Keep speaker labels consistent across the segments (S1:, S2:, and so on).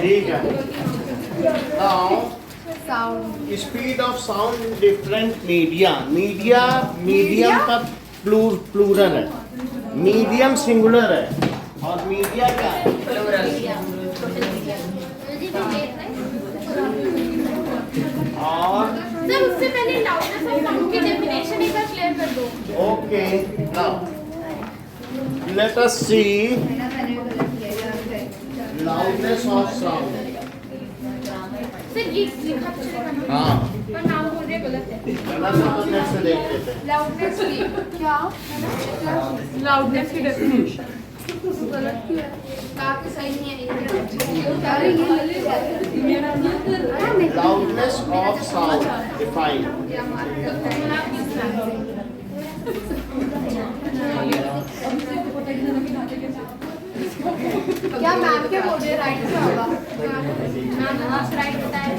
S1: ठीक है। Now, speed of sound in different medium का प्लूरल है, मीडियम सिंगुलर है और मीडिया क्या है? और
S2: सर उससे पहले लाउडनेस ऑफ साउंड की डेफिनेशन एक बार क्लियर कर दो।
S1: Okay, now let us see loudness of sound.
S2: Sir ये लिखा तो चलेगा ना?
S1: हाँ,
S2: पर नाम बोल रहे गलत है।
S1: गलत है तो नेक्स्ट से देख लेते हैं।
S2: लाउडनेस की क्या? लाउडनेस की डेफिनेशन गलत क्यों है? काफी सही नहीं है ये।
S1: Loudness of sound defined.
S2: क्या मैम के बोल रहे राइट से होगा? मैम राइट बताया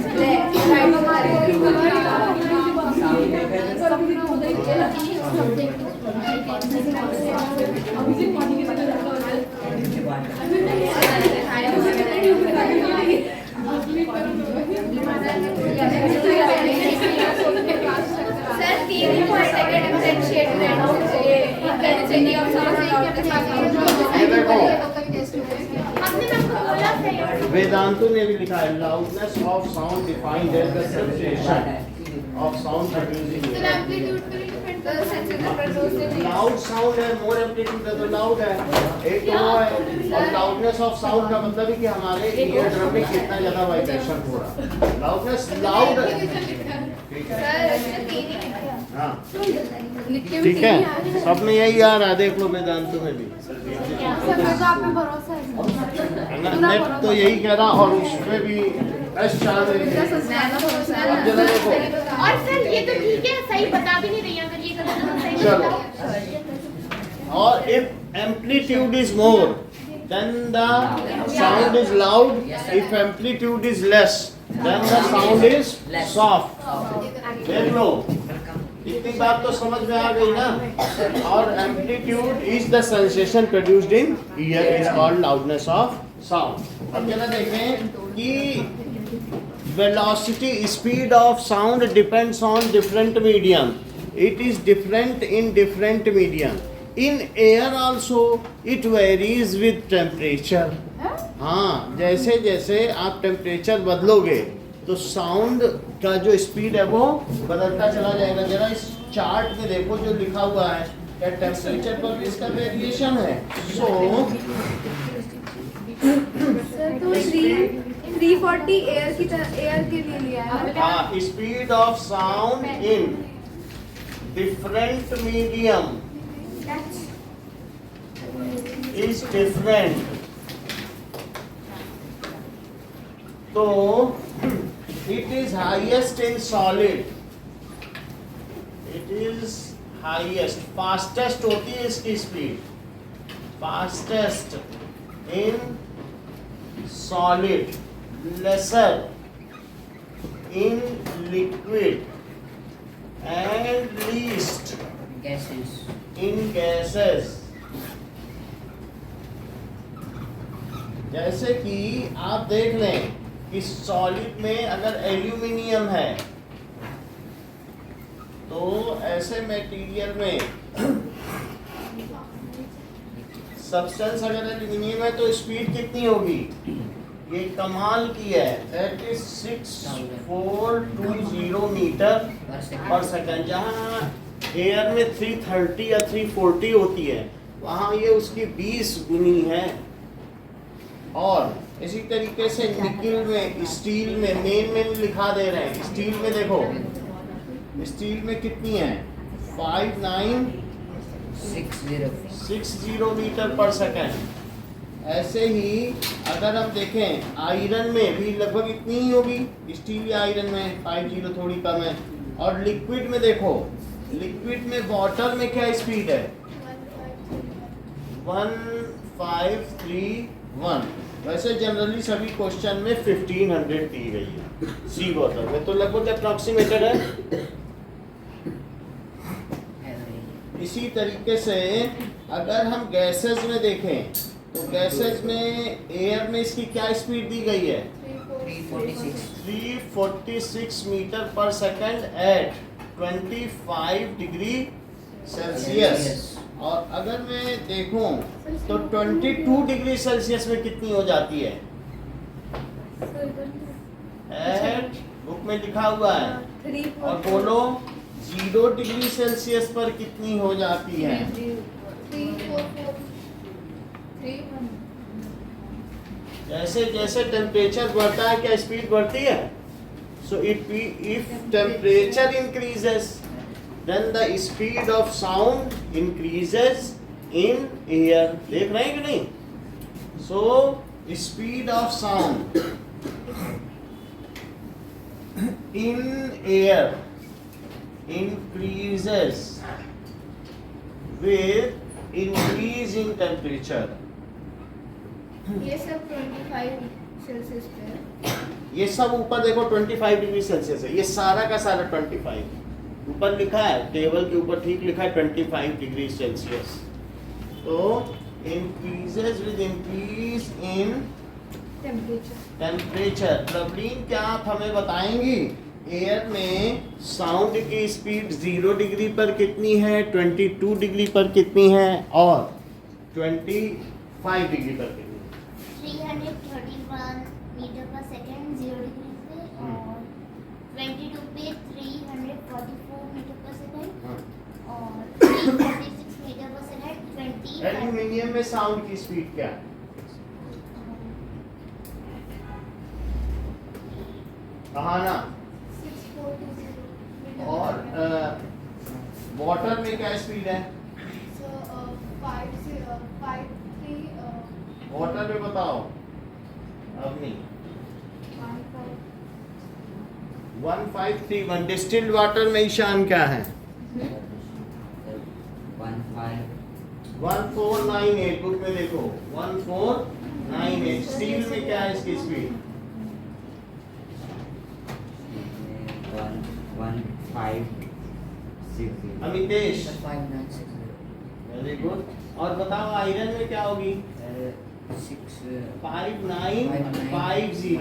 S2: सर 3 पॉइंट है डिफरेंशिएट करना चाहिए।
S1: वेदांतु ने भी लिखा है loudness of sound defined as the sensation of sound producing. Loud sound है, मोर एम्पलीट्यूड है तो लाउड है, एक तो वो है। और लाउडनेस ऑफ साउंड का मतलब है कि हमारे ईयर ड्रम में कितना ज्यादा वाइब्रेशन हो रहा है। लाउडनेस लाउड है, हाँ ठीक है, सब में यही आ रहा है, देख लो वेदांतु में भी। नेट तो यही कह रहा और उसमें भी
S2: और सर ये तो ठीक है, सही बता भी नहीं रही अगर ये गलत है तो सही
S1: चलो।
S2: बता।
S1: और if amplitude is more then the sound is loud, if amplitude is less then the sound is soft। देख लो, इतनी बात तो समझ में आ गई ना। और amplitude is the sensation produced in ear is called loudness of sound। अब जरा देखें कि velocity speed of sound depends on different medium, it is different in different medium, in air also it varies with temperature। हाँ, जैसे जैसे आप temperature बदलोगे तो sound का जो स्पीड है वो बदलता चला जाएगा। जरा इस चार्ट में देखो जो लिखा हुआ है, क्या टेम्परेचर पर भी इसका वेरिएशन है। सो
S2: 340 एयर की तरह एयर के लिए लिया है।
S1: हाँ, speed of sound in different medium is different. तो it is highest in solid, it is highest, fastest होती है इसकी speed, fastest in solid, lesser in liquid and least in gases। जैसे कि आप देख लें कि सॉलिड में अगर एल्यूमिनियम है तो ऐसे मटेरियल में सब्सटेंस अगर एल्यूमिनियम है तो स्पीड कितनी होगी? ये कमाल की है, 36,420 मीटर पर सेकंड। जहाँ एयर में 330 या 340 होती है वहाँ ये उसकी 20 गुनी है। और इसी तरीके से निकिल में, स्टील में, मेन लिखा दे रहे हैं। स्टील में देखो, स्टील में कितनी है? 5960 मीटर पर सेकंड। ऐसे ही अगर हम देखें आयरन में भी लगभग इतनी ही होगी, स्टील या आयरन में 50 थोड़ी कम है। और लिक्विड में देखो, लिक्विड में वाटर में क्या स्पीड है? 1531। वैसे जनरली सभी क्वेश्चन में 1500 दी गई है सी वाटर में, तो लगभग अप्रॉक्सीमेटेड है। इसी तरीके से अगर हम गैसेस में देखें तो गैसेस में एयर में इसकी क्या स्पीड दी गई है? 346 मीटर पर सेकंड एट 25 डिग्री सेल्सियस। और अगर मैं देखूं तो 22 डिग्री सेल्सियस में कितनी हो जाती है? एट बुक में लिखा हुआ है, और बोलो 0 डिग्री सेल्सियस पर कितनी हो जाती है?
S2: 3
S1: जैसे जैसे टेम्परेचर बढ़ता है क्या स्पीड बढ़ती है? So if temperature increases then the speed of sound increases in air. देख रहे हैं कि नहीं? So speed of sound in air increases with increase in temperature.
S2: ये सब 25 सेल्सियस पे है।
S1: ये सब ऊपर देखो 25 डिग्री सेल्सियस है, ये सारा का सारा 25 ऊपर लिखा है, टेबल के ऊपर ठीक लिखा है 25 डिग्री सेल्सियस। तो increases with increase in temperature. Praveen क्या आप हमें बताएंगी एयर में साउंड की स्पीड 0 डिग्री पर कितनी है, 22 डिग्री पर कितनी है, और 25 डिग्री पर कितनी है?
S3: 331 मीटर पर सेकंड 0 डिग्री पे, और 22 पे 344 मीटर पर सेकंड, और 346 मीटर पर सेकंड 20।
S1: एल्यूमिनियम में साउंड की स्पीड क्या है? कहा ना?
S2: 6420
S1: और वाटर में क्या स्पीड है? वाटर में बताओ। अब नहीं 1531 डिस्टिल्ड वाटर में ईशान क्या है? 1498 बुक में देखो 1498। स्टील में क्या है इसकी स्पीड?
S4: 1560।
S1: अमितेश
S4: 5960।
S1: Very good. और बताओ आयरन में क्या होगी? 5950।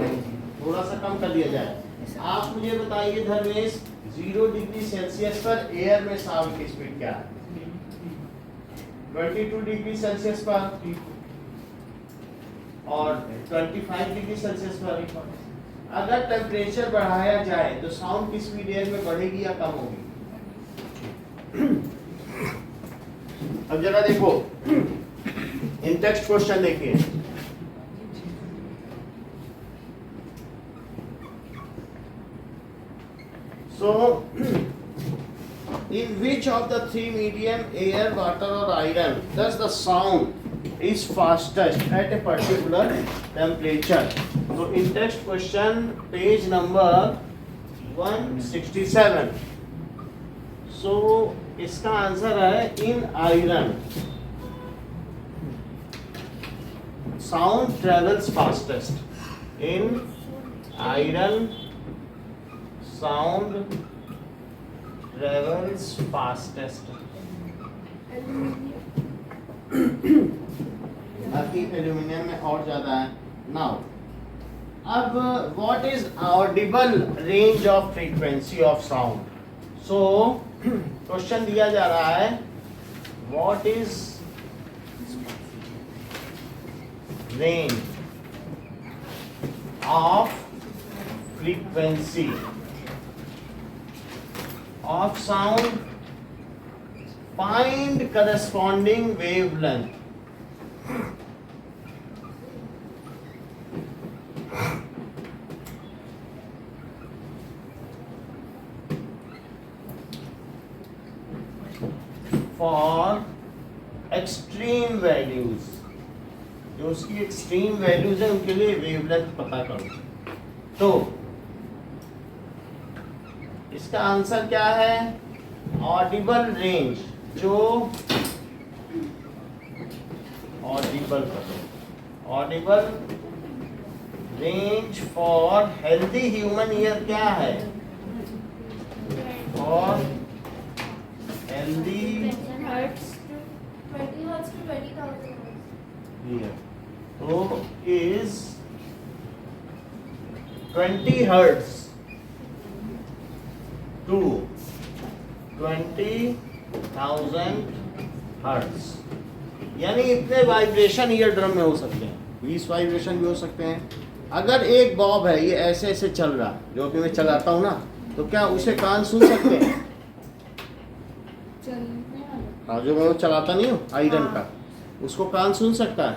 S1: थोड़ा सा कम कर दिया जाए। आप मुझे बताइए धर्मेश 0 डिग्री सेल्सियस पर एयर में साउंड की स्पीड क्या है? 22 डिग्री सेल्सियस पर और 25 डिग्री सेल्सियस पर अगर टेम्परेचर बढ़ाया जाए तो साउंड की स्पीड एयर में बढ़ेगी या कम होगी? अब जरा देखो इन टेक्स्ट क्वेश्चन देखिए। So, in which of the three medium, air, water or iron, does the sound is fastest at a particular temperature? So, in text question, page number 167. So, इसका answer है in iron, sound travels fastest. In iron, sound travels fastest. बाकी aluminium में और ज्यादा है। Now अब what is Audible range of frequency of sound? So question दिया जा रहा है what is range of frequency of sound, find corresponding wavelength. For extreme values, जो उसकी एक्सट्रीम वैल्यूज है उनके लिए वेवलेंथ पता करो। तो इसका आंसर क्या है? ऑडिबल रेंज, जो Audible range for healthy human ear क्या है? For healthy
S2: Hertz to 20 hertz to 20,000
S1: year तो इज 20 हर्ट्ज टू 20,000 हर्ट्ज, यानी इतने वाइब्रेशन ईयर ड्रम में हो सकते हैं, 20 वाइब्रेशन भी हो सकते हैं। अगर एक बॉब है ये ऐसे ऐसे चल रहा, जो कि मैं चलाता हूँ ना, तो क्या उसे कान सुन सकते हैं? हाँ, जो मैं वो चलाता नहीं हूँ आयरन का, उसको कान सुन सकता है?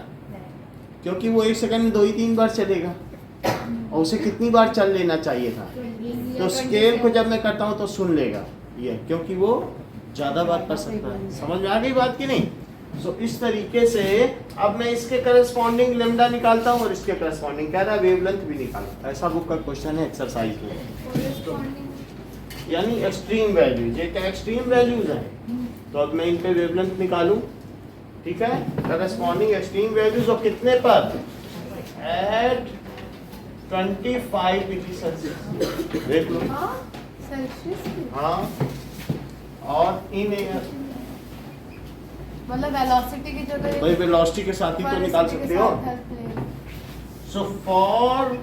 S1: क्योंकि वो 1 सेकंड में 2 ही 3 बार चलेगा, और उसे कितनी बार चल लेना चाहिए था? तो स्केल को जब मैं करता हूँ तो सुन लेगा ये, क्योंकि वो ज़्यादा बात कर सकता है। समझ में आ गई बात कि नहीं? सो इस तरीके से अब मैं इसके करस्पॉन्डिंग लेमडा निकालता हूँ और इसके करस्पॉन्डिंग कह रहा है वेवलेंथ भी निकालता। ऐसा बुक का क्वेश्चन है एक्सरसाइज में, यानी एक्सट्रीम वैल्यूज, ये क्या एक्सट्रीम वैल्यूज हैं, तो अब मैं इन पे वेवलेंथ निकालूं, ठीक है? करस्पॉन्डिंग एक्सट्रीम वैल्यूज और कितने पर? एट 25 डिग्री सेल्सियस, देख लो।
S2: सेल्सियस
S1: हाँ, और इन एयर
S2: मतलब वेलोसिटी की जगह
S1: भाई वेलोसिटी के साथ ही तो निकाल सकते हो। So for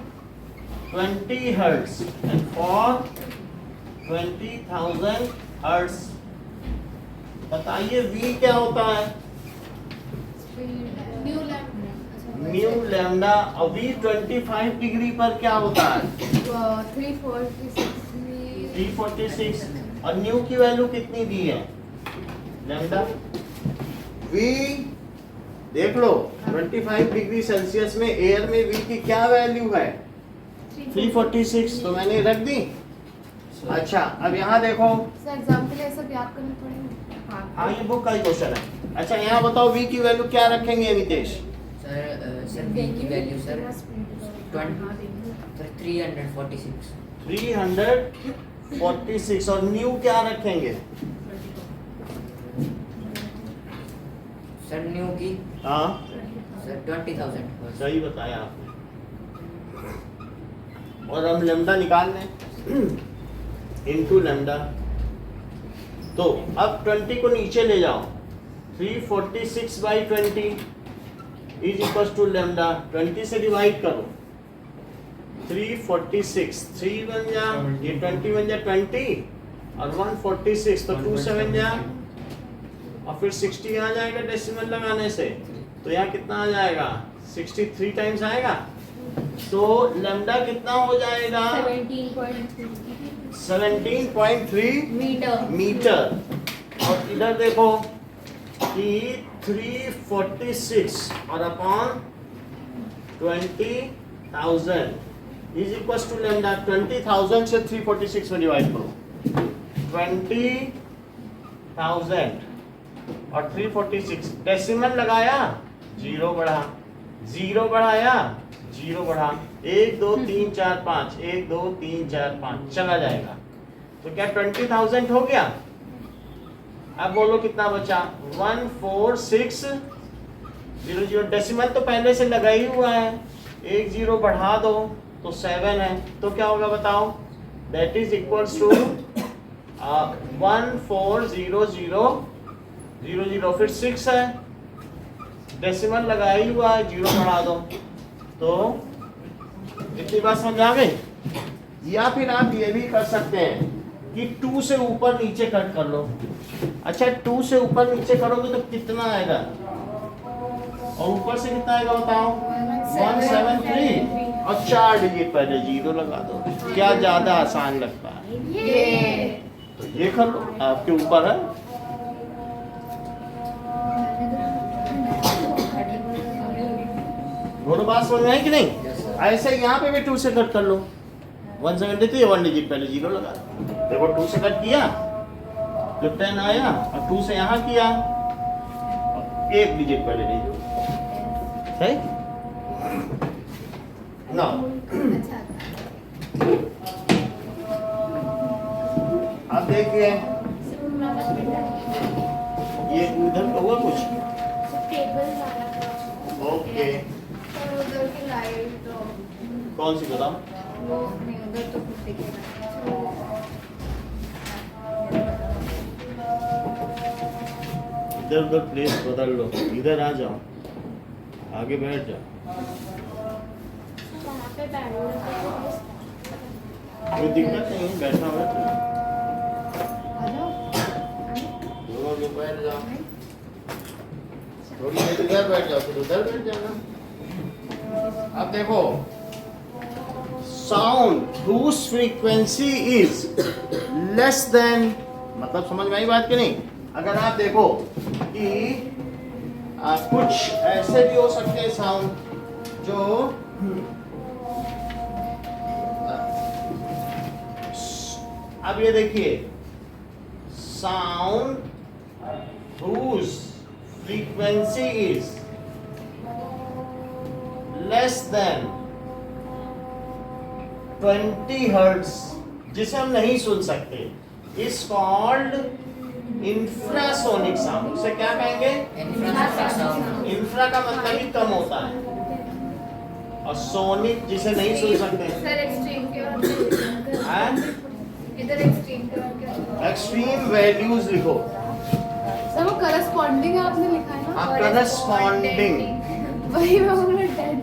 S1: 20 hertz and for 20,000 hertz बताइए V क्या होता है? New lambda. और V 25 डिग्री पर क्या होता है? 346। और न्यू की वैल्यू कितनी दी है? लैम्डा। V देख लो 25 डिग्री सेल्सियस में एयर में V की क्या वैल्यू है? 346, तो मैंने रख दी। अच्छा, अब यहाँ देखो,
S2: एग्जाम के लिए सब याद करना पड़ेगा।
S1: हाँ ये बुक का ही क्वेश्चन है। अच्छा यहाँ बताओ V की वैल्यू क्या रखेंगे अमितेश?
S4: सर V की वैल्यू सर 346।
S1: 346 और न्यू क्या रखेंगे?
S4: सर न्यू की
S1: हाँ
S4: सर 20,000।
S1: सही बताया आपने। और हम लेमडा निकाल लें इनटू लेमडा, तो अब 20 को नीचे ले जाओ, 346/20 इज इक्वल टू लेमडा। 20 से डिवाइड करो, 346 3 बन जा, ये 20 बन जा 20 और 146, तो 2 7 जा, और फिर 60 आ जाएगा डेसिमल लगाने से, तो यहाँ कितना आ जाएगा? 63 टाइम्स आएगा। तो लेमडा कितना हो जाएगा? 17.3 मीटर। और इधर देखो कि 346 और upon 20,000 is equal to lambda. 20,000 से 346 में डिवाइड करो, 20,000 और 346 डेसिमल लगाया, 0 बढ़ा, 0 बढ़ाया, 0 बढ़ा, 1 2 3 4 5, 1 2 3 4 5 चला जाएगा। तो क्या 20,000 हो गया? अब बोलो कितना बचा? 14600। डेसिमल तो पहले से लगा ही हुआ है, 1 0 बढ़ा दो तो 7 है, तो क्या होगा बताओ? दैट इज इक्वल्स टू 140000, फिर 6 है, डेसिमल लगा ही हुआ है, 0 बढ़ा दो, तो इतनी बात समझ आ गई? या फिर आप ये भी कर सकते हैं कि 2 से ऊपर नीचे कट कर लो। अच्छा 2 से ऊपर नीचे करोगे तो कितना आएगा? और ऊपर से कितना आएगा बताओ? 173 और 4 डिजिट पहले 0 लगा दो। क्या ज्यादा आसान लगता है? तो ये कर लो, आपके ऊपर है। दोनों बात समझ में आई कि नहीं? ऐसे यहाँ पे भी 2 से कट कर लो, 173 1 डिजिट पहले 0 लगा दो। देखो 2 से कट किया तो 10 आया, और 2 से यहाँ किया 1 डिजिट पहले ले लो। सही ना? अब देखिए ये उधर का हुआ कुछ। ओके कौन सी बताओ?
S2: वो नहीं उधर तो कुछ दिखेगा।
S1: इधर उधर प्लेस बदल लो, इधर आ जाओ, आगे बैठ जाओ।
S3: वहाँ पे बैठो।
S1: कोई दिक्कत नहीं है, बैठा हुआ है।
S2: आ जाओ।
S1: दोनों लोग बैठ जाओ, थोड़ी देर इधर बैठ जाओ, फिर उधर बैठ जाना। अब देखो, sound whose frequency is less than, मतलब समझ में आई बात कि नहीं? अगर आप देखो कि कुछ ऐसे भी हो सकते हैं साउंड जो अब ये देखिए, sound whose frequency is less than 20 hertz, जिसे हम नहीं सुन सकते, इज कॉल्ड इंफ्रासोनिक साउंड। उसे क्या कहेंगे? इंफ्रा का मतलब ही कम होता है, और सोनिक जिसे नहीं सुन सकते।
S2: सर एक्सट्रीम के और
S1: हैं?
S2: इधर एक्सट्रीम के और क्या?
S1: एक्सट्रीम वैल्यूज लिखो।
S2: सर वो करस्पॉन्डिंग आपने लिखा है ना?
S1: हाँ, करस्पॉन्डिंग।
S2: वही मैं बोल रहा डेड।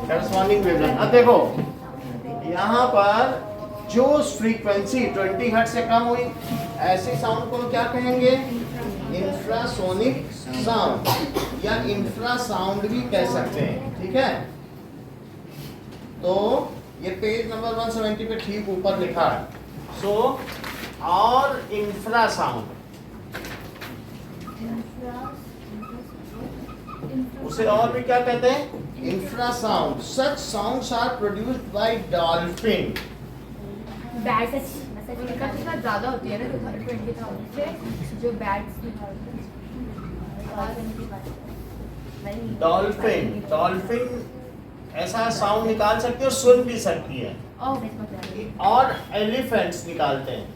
S1: Corresponding wavelength. अब देखो, यहाँ पर जो फ्रीक्वेंसी 20 हर्ट्ज से कम हुई, ऐसे साउंड को हम क्या कहेंगे? इंफ्रासोनिक साउंड या इंफ्रा साउंड भी कह सकते हैं। ठीक है, तो ये पेज नंबर 170 पे ठीक ऊपर लिखा है। सो और इंफ्रा साउंड, उसे और भी क्या कहते हैं? Infrasound. Such sounds are produced by dolphin.
S2: Bats उनका कितना ज़्यादा होती है ना 20,000 से जो बैट्स निकालते हैं।
S1: डॉल्फिन ऐसा साउंड निकाल सकती है और सुन भी सकती है। और एलिफेंट्स निकालते हैं,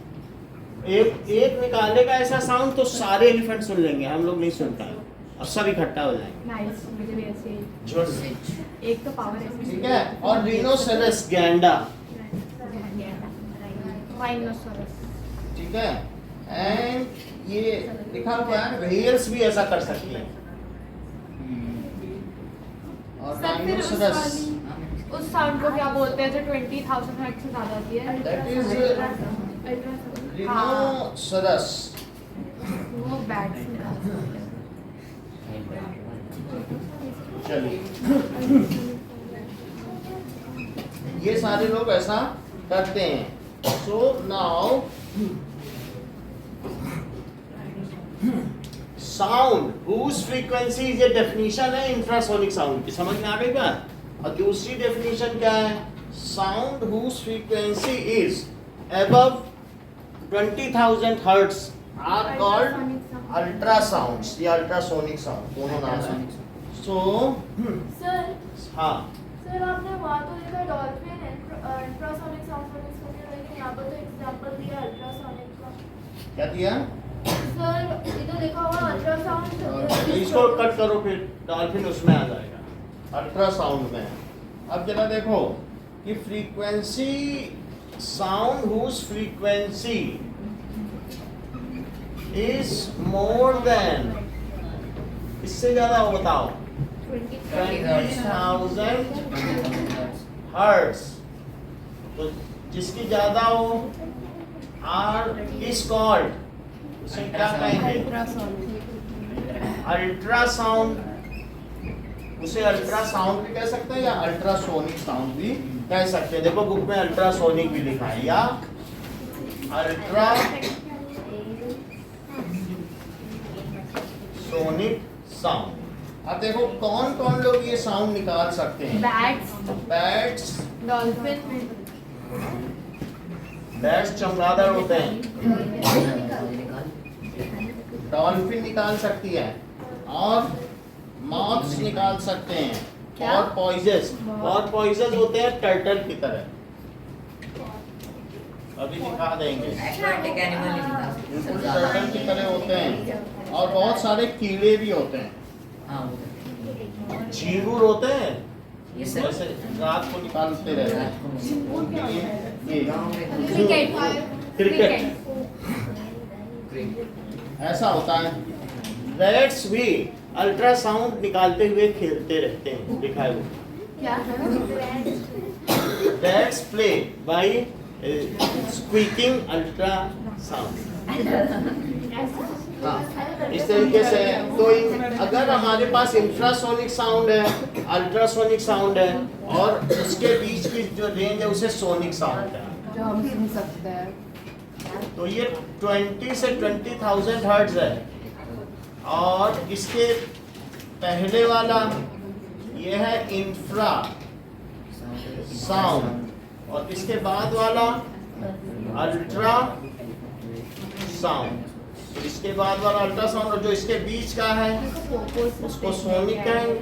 S1: एक निकालेगा ऐसा साउंड तो सारे एलिफेंट सुन लेंगे, हम लोग नहीं सुन पाएंगे और सब इकट्ठा हो जाएंगे।
S2: नाइस, मुझे भी ऐसे ही।
S1: झुंड।
S2: एक तो पावर है।
S1: ठीक है, और रिनोसेरस गैंडा।
S2: राइनोसोरस।
S1: ठीक है, एंड ये लिखा हुआ है व्हेल्स भी ऐसा कर सकती हैं। और
S2: सर फिर
S1: राइनोसेरस,
S2: उस साउंड को क्या बोलते हैं जो 20,000 हर्ट्ज से ज़्यादा होती है?
S1: That is rhinoceros.
S2: वो बैट्स निकालते हैं।
S1: चलिए, ये सारे लोग ऐसा करते हैं। So now sound whose frequency, ये डेफिनेशन है इंफ्रासोनिक साउंड की, समझ में आ गई बात? और दूसरी डेफिनेशन क्या है? Sound whose frequency is above 20,000 hertz are called ultrasounds या अल्ट्रासोनिक साउंड, दोनों नाम है। सो
S5: सर
S1: हाँ,
S5: सर आपने वहाँ तो लिखा डॉल्फिन इंफ्रासोनिक साउंड पर इसको क्या, लेकिन यहाँ पर तो एग्जांपल दिया अल्ट्रासोनिक का।
S1: क्या दिया?
S5: सर इधर लिखा हुआ अल्ट्रासाउंड।
S1: इसको कट करो, फिर डॉल्फिन उसमें आ जाएगा, अल्ट्रासाउंड में। अब जरा देखो कि frequency, sound whose frequency is more than, इससे ज्यादा हो बताओ, 20,000 हर्ट्ज, तो जिसकी ज्यादा हो आर इज कॉल्ड, उसे क्या कहेंगे? अल्ट्रासाउंड। उसे अल्ट्रासाउंड भी कह सकते हैं या अल्ट्रासोनिक साउंड भी कह सकते हैं। देखो बुक में अल्ट्रासोनिक भी लिखा है या अल्ट्रा सोनिक साउंड। अब देखो कौन कौन लोग ये साउंड निकाल सकते हैं? बैट्स,
S2: डॉल्फिन,
S1: बैट्स चमगादड़ होते हैं, डॉल्फिन निकाल सकती है, और मॉथ्स निकाल सकते हैं,
S2: क्या?
S1: और पॉइजन होते हैं टर्टल की तरह, अभी दिखा देंगे।
S4: एक्वाटिक एनिमल ही निकाल
S1: बिल्कुल टर्टल की तरह होते हैं, और बहुत सारे कीड़े भी होते हैं,
S4: हाँ वो
S1: झींगुर होते हैं,
S4: Yes, sir.
S1: जैसे रात को निकालते रहते हैं ये क्रिकेट ऐसा होता है। रैट्स भी अल्ट्रासाउंड निकालते हुए खेलते रहते हैं, लिखा है वो।
S2: क्या है?
S1: Rats play by squeaking ultrasound। हाँ, इस तरीके से तो अगर हमारे पास इंफ्रासोनिक साउंड है, अल्ट्रासोनिक साउंड है और उसके बीच की जो रेंज है उसे सोनिक साउंड है।
S2: जो हम सुन सकते हैं।
S1: तो ये 20 से 20,000 हर्ट्ज है और इसके पहले वाला ये है इंफ्रा साउंड और इसके बाद वाला अल्ट्रा साउंड। तो इसके बाद वाला अल्ट्रासाउंड और जो इसके बीच का है उसको सोनिक कहेंगे।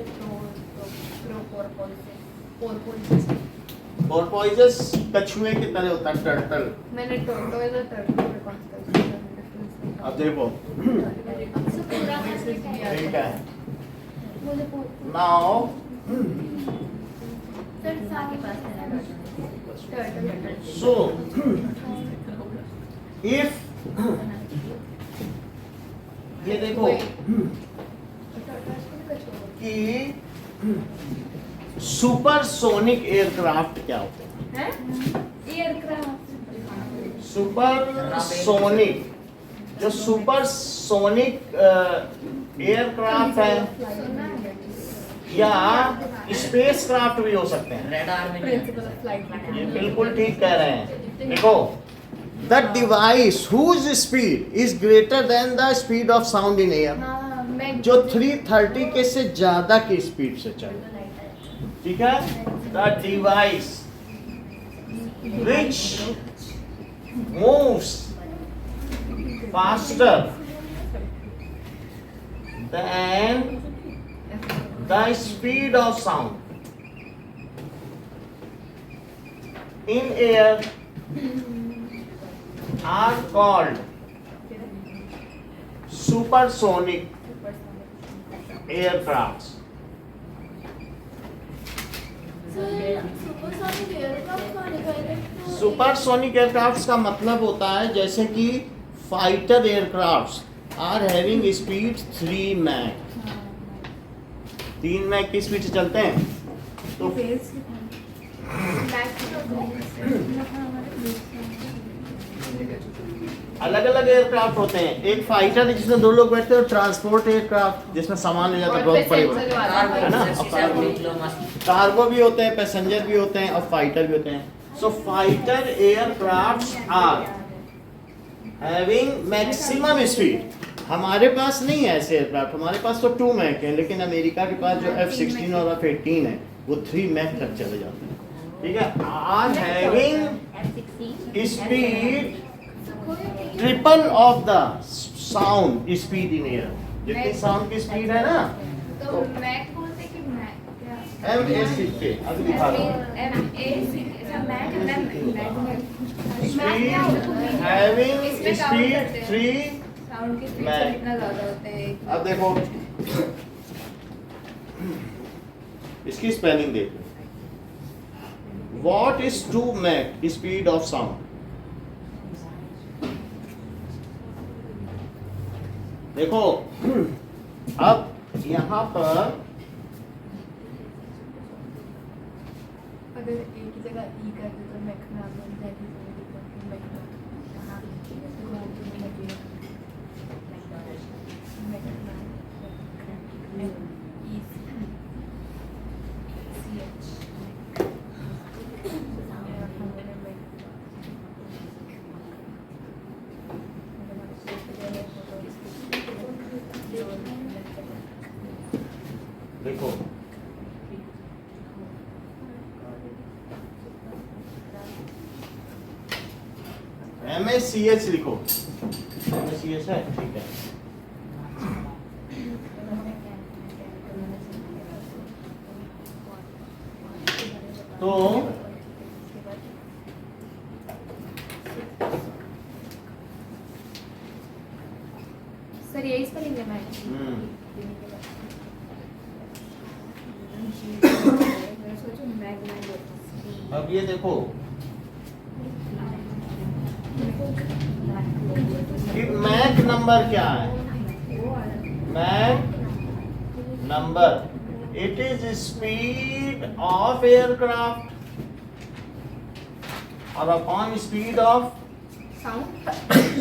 S1: पोर्पोइजस कछुए की तरह होता है, टर्टल।
S2: मैंने टर्टल और टर्टल में कौन सा डिफरेंस
S1: अब देखो ठीक है। नाउ so if ये देखो कि सुपरसोनिक एयरक्राफ्ट क्या होते हैं? सुपरसोनिक जो सुपरसोनिक एयरक्राफ्ट है या स्पेस क्राफ्ट भी हो सकते हैं।
S4: रेडार में नहीं
S2: प्रिंसिपल ऑफ फ्लाइट
S1: ये बिल्कुल ठीक कह रहे हैं। देखो the device whose speed is greater than the speed of sound in air, जो 330 के से ज्यादा की स्पीड से चले। ठीक है, the device which moves faster than the speed of sound in air are called supersonic aircrafts। Supersonic aircrafts का मतलब होता है जैसे कि fighter aircrafts are having speed 3 Mach, 3 Mach की स्पीड से चलते हैं। तो अलग अलग एयरक्राफ्ट होते हैं। एक फाइटर है जिसमें 2 लोग बैठते हैं और ट्रांसपोर्ट एयरक्राफ्ट जिसमें सामान ले जाता है बहुत बड़े बड़े, है ना। कार्गो भी होते हैं, पैसेंजर भी होते हैं और फाइटर भी होते हैं। So fighter aircrafts are having maximum speed. हमारे पास नहीं है ऐसे एयरक्राफ्ट, हमारे पास तो 2 मैक है, लेकिन अमेरिका के पास जो F-16 और F-18 है वो 3 मैक तक चले जाते हैं। ठीक है, are having speed triple of the sound speed in air. जितनी साउंड की स्पीड है ना,
S2: तो मैक बोलते कि मैक क्या?
S1: MS के अभी दिखा रहा हूँ। हैविंग स्पीड 3
S2: साउंड की स्पीड
S1: मैक।
S2: कितना ज्यादा होते हैं?
S1: अब देखो इसकी स्पेलिंग देखो। What is 2 Mach speed of sound? देखो अब यहाँ पर
S2: अगर एक ही जगह ई कर दे तो मैक नाम बन जाएगी, मैक नाम
S1: देखो MACH लिखो। MACH है, ठीक है। तो
S2: सर यही स्पेलिंग है मैक।
S1: अब ये देखो मैक नंबर क्या है? Mach number, it is speed of aircraft और अपॉन स्पीड ऑफ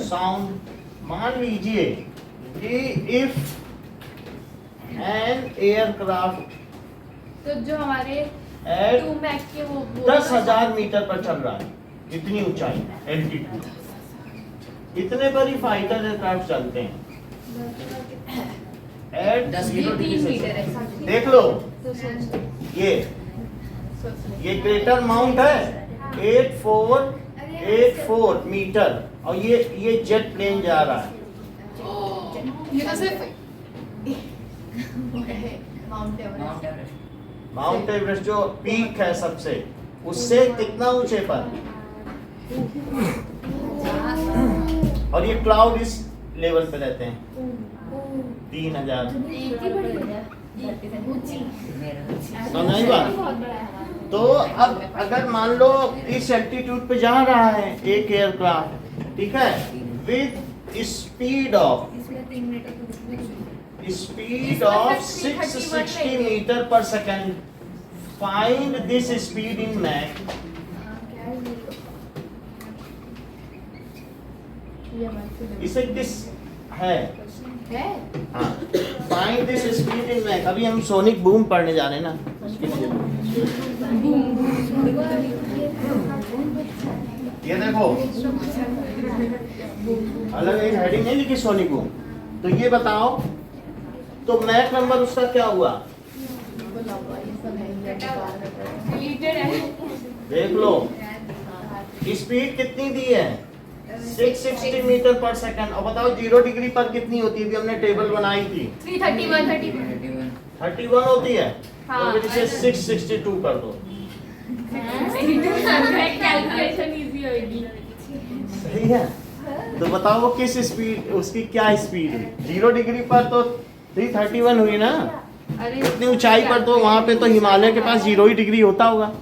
S1: साउंड। मान लीजिए कि इफ एन एयरक्राफ्ट
S2: तो जो हमारे
S1: एट
S2: 2 मैक के वो
S1: 10,000 मीटर पर चल रहा है, इतनी ऊंचाई एल्टीट्यूड, इतने पर ही फाइटर एयरक्राफ्ट चलते हैं एट
S4: 10
S1: 0 डिग्री
S2: 3 मीटर
S1: सेल्सियस।
S2: है।
S1: देख लो
S2: तो सोच
S1: ये क्रेटर माउंट है 8484 मीटर और ये जेट प्लेन जा रहा है।
S2: ये तो सिर्फ mount Everest.
S4: Mount Everest.
S1: Mount Everest जो पीक है सबसे, उससे कितना ऊंचे पर, और ये क्लाउड इस लेवल पे रहते हैं 3000। नहीं बात। तो अब अगर मान लो इस एल्टीट्यूड पे जा रहा है एक एयरक्राफ्ट, ठीक है, विद स्पीड ऑफ 660 मीटर पर second, find this speed in Mach. इसे किस है? हाँ, find this speed in Mach. अभी हम सोनिक बूम पढ़ने जा रहे हैं ना, उसके लिए ये देखो अलग एक हेडिंग नहीं लिखी सोनिक बूम। तो ये बताओ तो मैक नंबर उसका क्या हुआ? देख लो स्पीड कितनी दी है 660 मीटर पर सेकंड। और बताओ 0 डिग्री पर कितनी होती है? अभी हमने टेबल बनाई थी
S2: 331
S1: 31 होती है।
S2: हाँ।
S1: तो फिर इसे 662 कर दो।
S2: कैलकुलेशन इजी होगी।
S1: सही है। तो बताओ वो किस स्पीड, उसकी क्या स्पीड है? 0 डिग्री पर तो 331 हुई ना।
S2: अरे
S1: इतनी ऊंचाई पर तो वहां पे तो हिमालय के पास 0 ही डिग्री होता होगा।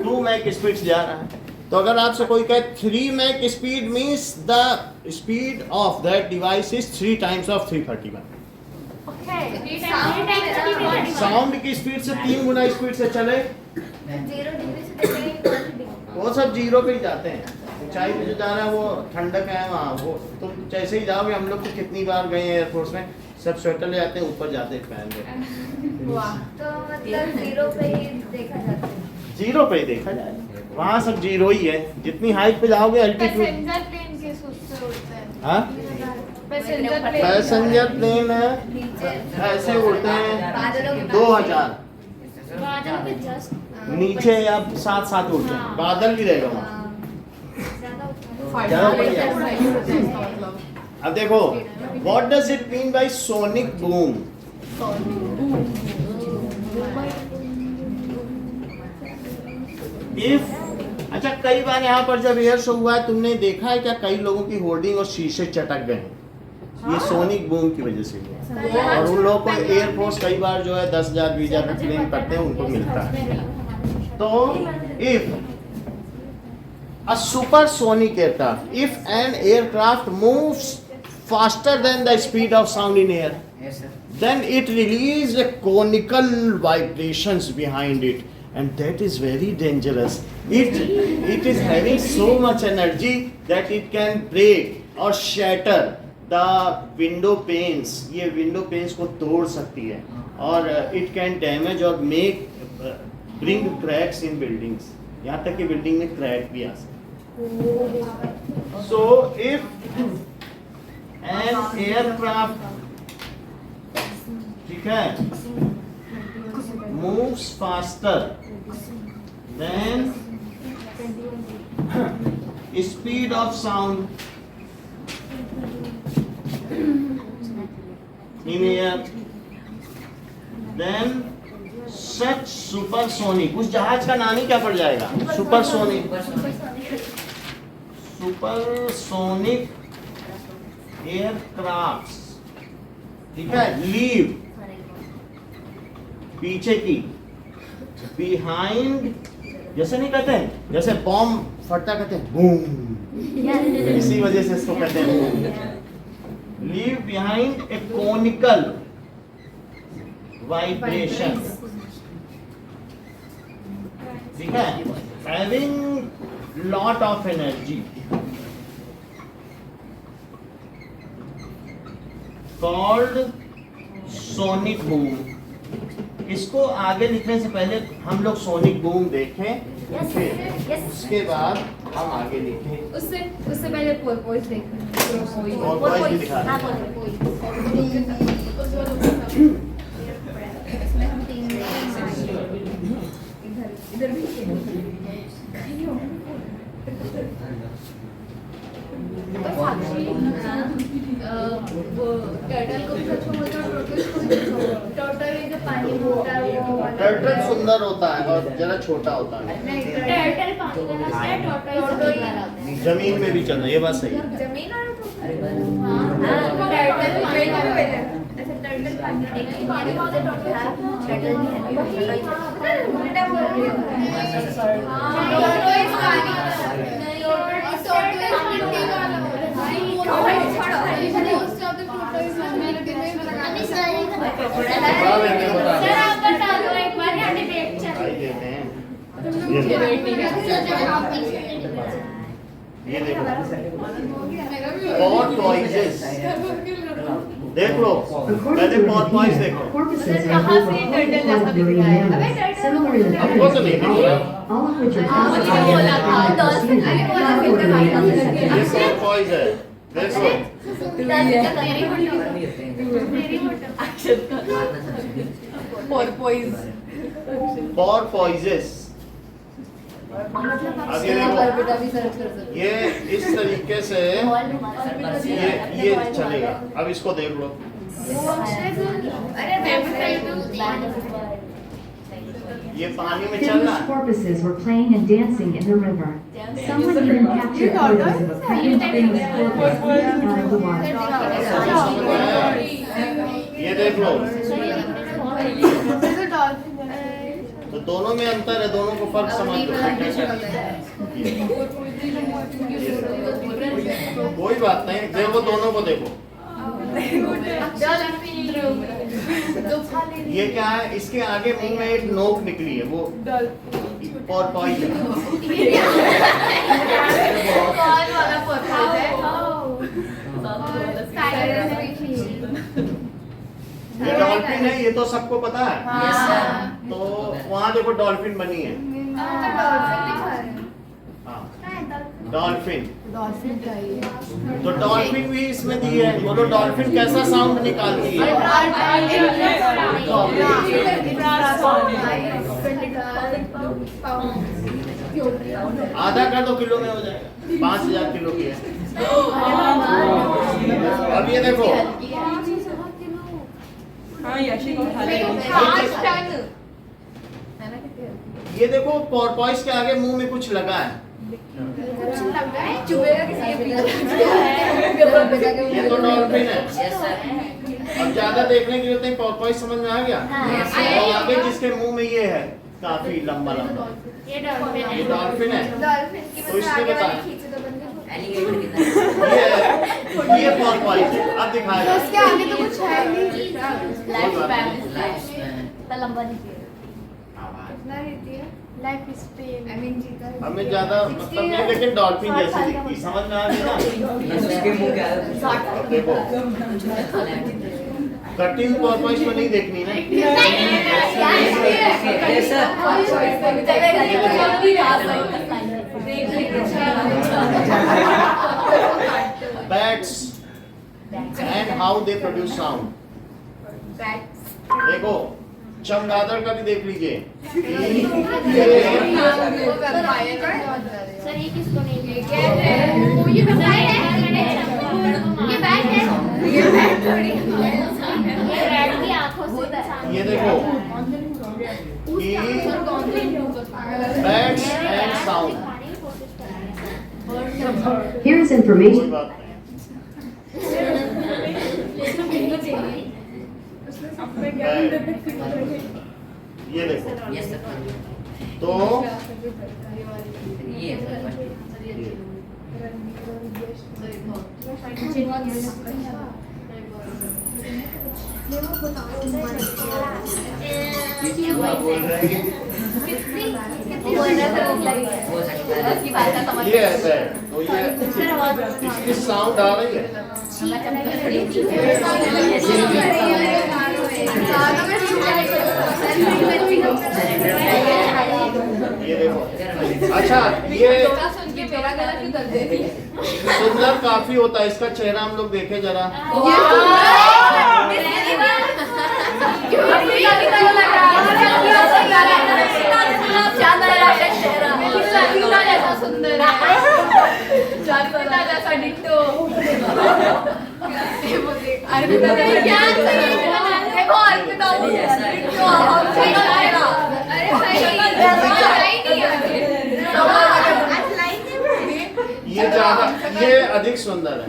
S1: 2 मैक स्पीड से जा रहा है। तो अगर आपसे कोई कहे 3 Mach speed means the speed of that device is 3 times of 331। Sound की स्पीड से 3 गुना स्पीड से चले, वो सब 0 पे ही जाते हैं। ऊंचाई पे जो जा रहा है वो ठंडक है वहाँ, वो तुम जैसे ही जाओगे, हम लोग तो कितनी बार गए हैं एयरफोर्स में, सब स्वेटर ले जाते हैं, ऊपर जाते हैं पहन के।
S5: तो मतलब 0 पे ही देखा जाता है।
S1: 0 पे ही देखा जाए, वहाँ सब 0 ही है। जितनी हाइट पे जाओगे अल्टीट्यूड।
S2: पैसेंजर प्लेन किस उससे उड़ते हैं?
S1: हाँ, पैसेंजर प्लेन ऐसे उड़ते हैं 2000 नीचे या साथ उड़ते हैं, बादल भी रहेगा वहाँ। ज़्यादा बढ़िया। अब देखो what does it mean by sonic boom? If अच्छा, कई बार यहाँ पर जब एयर शो हुआ है, तुमने देखा है क्या कई लोगों की होर्डिंग और शीशे चटक गए हैं? ये सोनिक बूम की वजह से हुआ। और उन लोगों को एयरफोर्स कई बार जो है 10,000 20,000 में क्लेम करते हैं, उनको मिलता है। तो if a supersonic aircraft, if an aircraft moves faster than the speed of sound in air,
S4: Yes, sir.
S1: then it releases a conical vibrations behind it, and that is very dangerous. It is having so much energy that it can break or shatter the window panes. ये window panes को तोड़ सकती है, और it can damage or make bring cracks in buildings. यहाँ तक कि building में क्रैक भी आ सकता है। So if an aircraft, ठीक है, moves faster than speed of sound in air, then such supersonic, उस जहाज का नाम ही क्या पड़ जाएगा? सुपरसोनिक। सुपरसोनिक एयरक्राफ्ट, ठीक है, लीव पीछे की, बिहाइंड, जैसे नहीं कहते हैं, जैसे बॉम्ब फटता कहते हैं बूम, इसी वजह से इसको कहते हैं boom. Leave behind a conical vibration, ठीक है, having lot of energy, called sonic boom. इसको आगे लिखने से पहले हम लोग सोनिक बूम देखें, फिर उसके बाद हम आगे लिखें।
S2: उससे पहले पोर्पोइज देखो।
S1: और भी दिखा
S3: हाँ,
S1: रहे
S3: बोलो,
S2: इसमें हम 3 इधर भी वो टर्टल को भी अच्छा बोलते हैं, टर्टल को भी अच्छा बोलते हैं। टर्टल ये जो पानी में होता है वो वाला।
S1: टर्टल सुंदर होता है और जरा छोटा होता है,
S2: नहीं,
S3: टर्टल पानी में रहता है, टर्टल जमीन में रहता है।
S1: जमीन में भी चलना, ये बात सही है।
S2: जमीन और
S3: टर्टल पानी में रहता है।
S2: ऐसे टर्टल पानी
S3: लेकिन पानी में होता है, टर्टल नहीं है।
S2: उल्टा बोल रही हूँ। टर्टल पानी
S3: अभी सर आप बता दो एक बार, यहाँ डिबेट चल रही है।
S1: ये देखो, porpoises, देख लो, पहले porpoise देखो।
S6: Porpoises are group of full-fledged marine mammals, similar in
S1: हमको तो नहीं
S6: appearance,
S1: दिख
S6: all of which are
S2: मुझे
S6: classified
S2: बोला
S6: as
S2: था,
S6: dolphins, not ordinary
S1: ये
S6: mammals.
S1: porpoise है, देखो, porpoises। अब ये देखो, ये इस तरीके से ये चलेगा। अब इसको देख लो, ये पानी में चल रहा
S6: Famous
S1: है।
S6: porpoises were playing and dancing in the river. Someone even captured photos of a pregnant famous porpoise leaping out of the water.
S1: समझ में आया? ये देख लो, तो दोनों में अंतर है, दोनों को फर्क समझ लो। कोई बात नहीं, देखो दोनों को देखो। ये क्या है, इसके आगे मुंह में एक नोक निकली है, वो porpoise है।
S2: कौन वाला पोर्पोइज है?
S1: ये डॉल्फिन है, ये तो सबको पता है।
S2: हाँ।
S1: तो वहाँ देखो डॉल्फिन बनी है, हाँ, डॉल्फिन। तो डॉल्फिन भी इसमें दी है, बोलो डॉल्फिन कैसा साउंड निकालती है? आधा कर दो, किलो में हो जाएगा, 5000 किलो की है। अब ये देखो, ये देखो porpoise के आगे मुंह में कुछ लगा है, ये तो डॉल्फिन है। अब ज्यादा देखने की जरूरत नहीं, porpoise समझ में आ गया? और आगे जिसके मुंह में ये है, काफी लंबा लंबा,
S3: ये डॉल्फिन
S1: ये
S3: है।
S1: डॉल्फिन है। तो इसमें बता,
S4: एलिगेटर की तरह।
S1: ये porpoise है। अब दिखाएगा,
S2: उसके आगे तो कुछ है नहीं।
S4: Life span.
S3: लंबा नहीं
S2: कितना रहती है? लाइफ स्पेन, आई मीन जीता है।
S1: हमें ज्यादा मतलब नहीं, लेकिन डॉल्फिन जैसी दिखती, समझ में आ गई ना?
S4: उसके मुंह क्या है?
S1: अब देखो, कटी हुई porpoise को नहीं देखनी ना।
S4: Yes sir.
S1: Bats and how they produce sound. देखो, चमगादड़ का भी देख लीजिए।
S3: सर ये किसको नहीं दिया? ये बैट है, ये बैट है, ये बैट थोड़ी, ये बैट की आंखों से
S1: ये देखो, bats and sound।
S6: Here's
S1: कोई
S6: information.
S1: बात नहीं। ये देखो,
S4: यस सर
S1: तो
S4: ये है सर
S3: बोल रहा है
S4: हो सकता है
S2: की बात का समझ
S1: ये ऐसा है, तो ये इसकी साउंड आ रही है। ये देखो, अच्छा ये
S2: सुन के मेरा गला क्यों दर्द दे रही है?
S1: सुंदर काफी होता है, इसका चेहरा हम लोग देखे जरा।
S2: सुंदर है जैसा डिट्टो अर्पिता क्या देखो अर्पिता डिट्टो अरे
S1: ये ज्यादा, ये अधिक सुंदर है।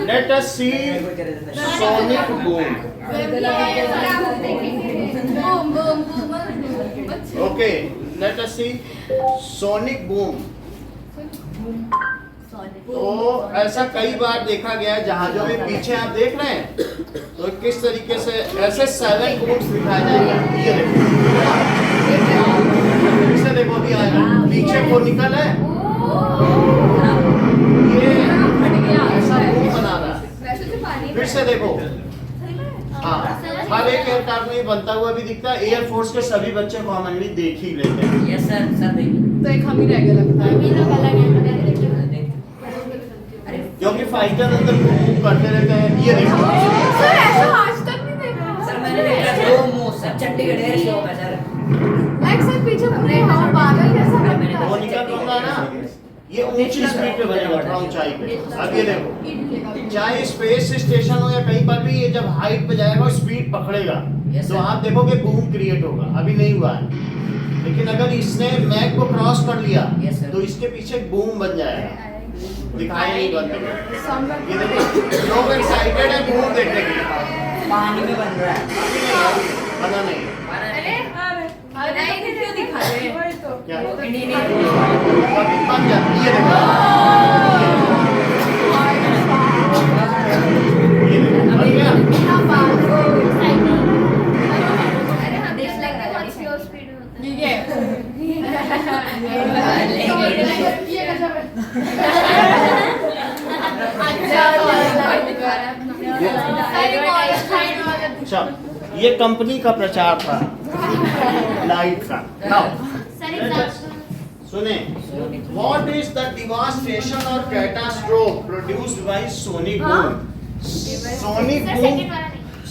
S1: Let us see sonic boom. Okay, let us see sonic boom. तो ऐसा कई बार देखा गया है, जहाजों में पीछे आप देख रहे हैं तो किस तरीके से ऐसे 7 बूम्स दिखाए जाएंगे। ये देखो, फिर से देखो, अभी आएगा पीछे वो निकल है, ये ऐसा बूम बना रहा है। फिर से देखो, हाँ, हर एक एयरक्राफ्ट में बनता हुआ भी दिखता है। एयरफोर्स के सभी बच्चे कॉमनली देख ही लेते हैं,
S4: यस सर सर देखिए
S2: तो एक हम ही रह गया लगता है
S1: क्योंकि फाइटर अंदर मूव करते रहते हैं। ये देखो,
S2: सर ऐसा आज तक नहीं देखा
S4: सर मैंने देखा slow motion Chandigarh air show में सर
S2: लाइक सर पीछे पूरे हम पागल जैसा लगता है
S1: वो निकल रहा ना, ये ऊंची स्पीड पे बनेगा ऊंचाई पे। अब ये देखो, चाहे स्पेस स्टेशन हो या कहीं पर भी, ये जब हाइट पे जाएगा स्पीड पकड़ेगा
S4: Yes,
S1: तो
S4: sir.
S1: आप देखोगे बूम क्रिएट होगा। अभी नहीं हुआ है, लेकिन अगर इसने मैक को क्रॉस कर लिया
S4: Yes, sir.
S1: तो इसके पीछे बूम बन जाएगा। दिखाई नहीं बनता।
S2: समझ
S1: ये देखो, लोग एक्साइटेड है बूम देखने के लिए।
S4: पानी में बन रहा है
S1: बना नहीं
S2: अरे नहीं क्यों दिखा रहे हैं
S1: क्या
S4: इंडियन
S1: अभी बन जाता है। ये देखो, ये देखो, बन गया।
S2: अरे हाँ देश लग रहा है ठीक है ये कैसा है
S1: अच्छा, ये कंपनी का प्रचार था लाइट का। नाउ सुने, व्हाट इज द डिवास्टेशन और catastrophe produced by sonic boom?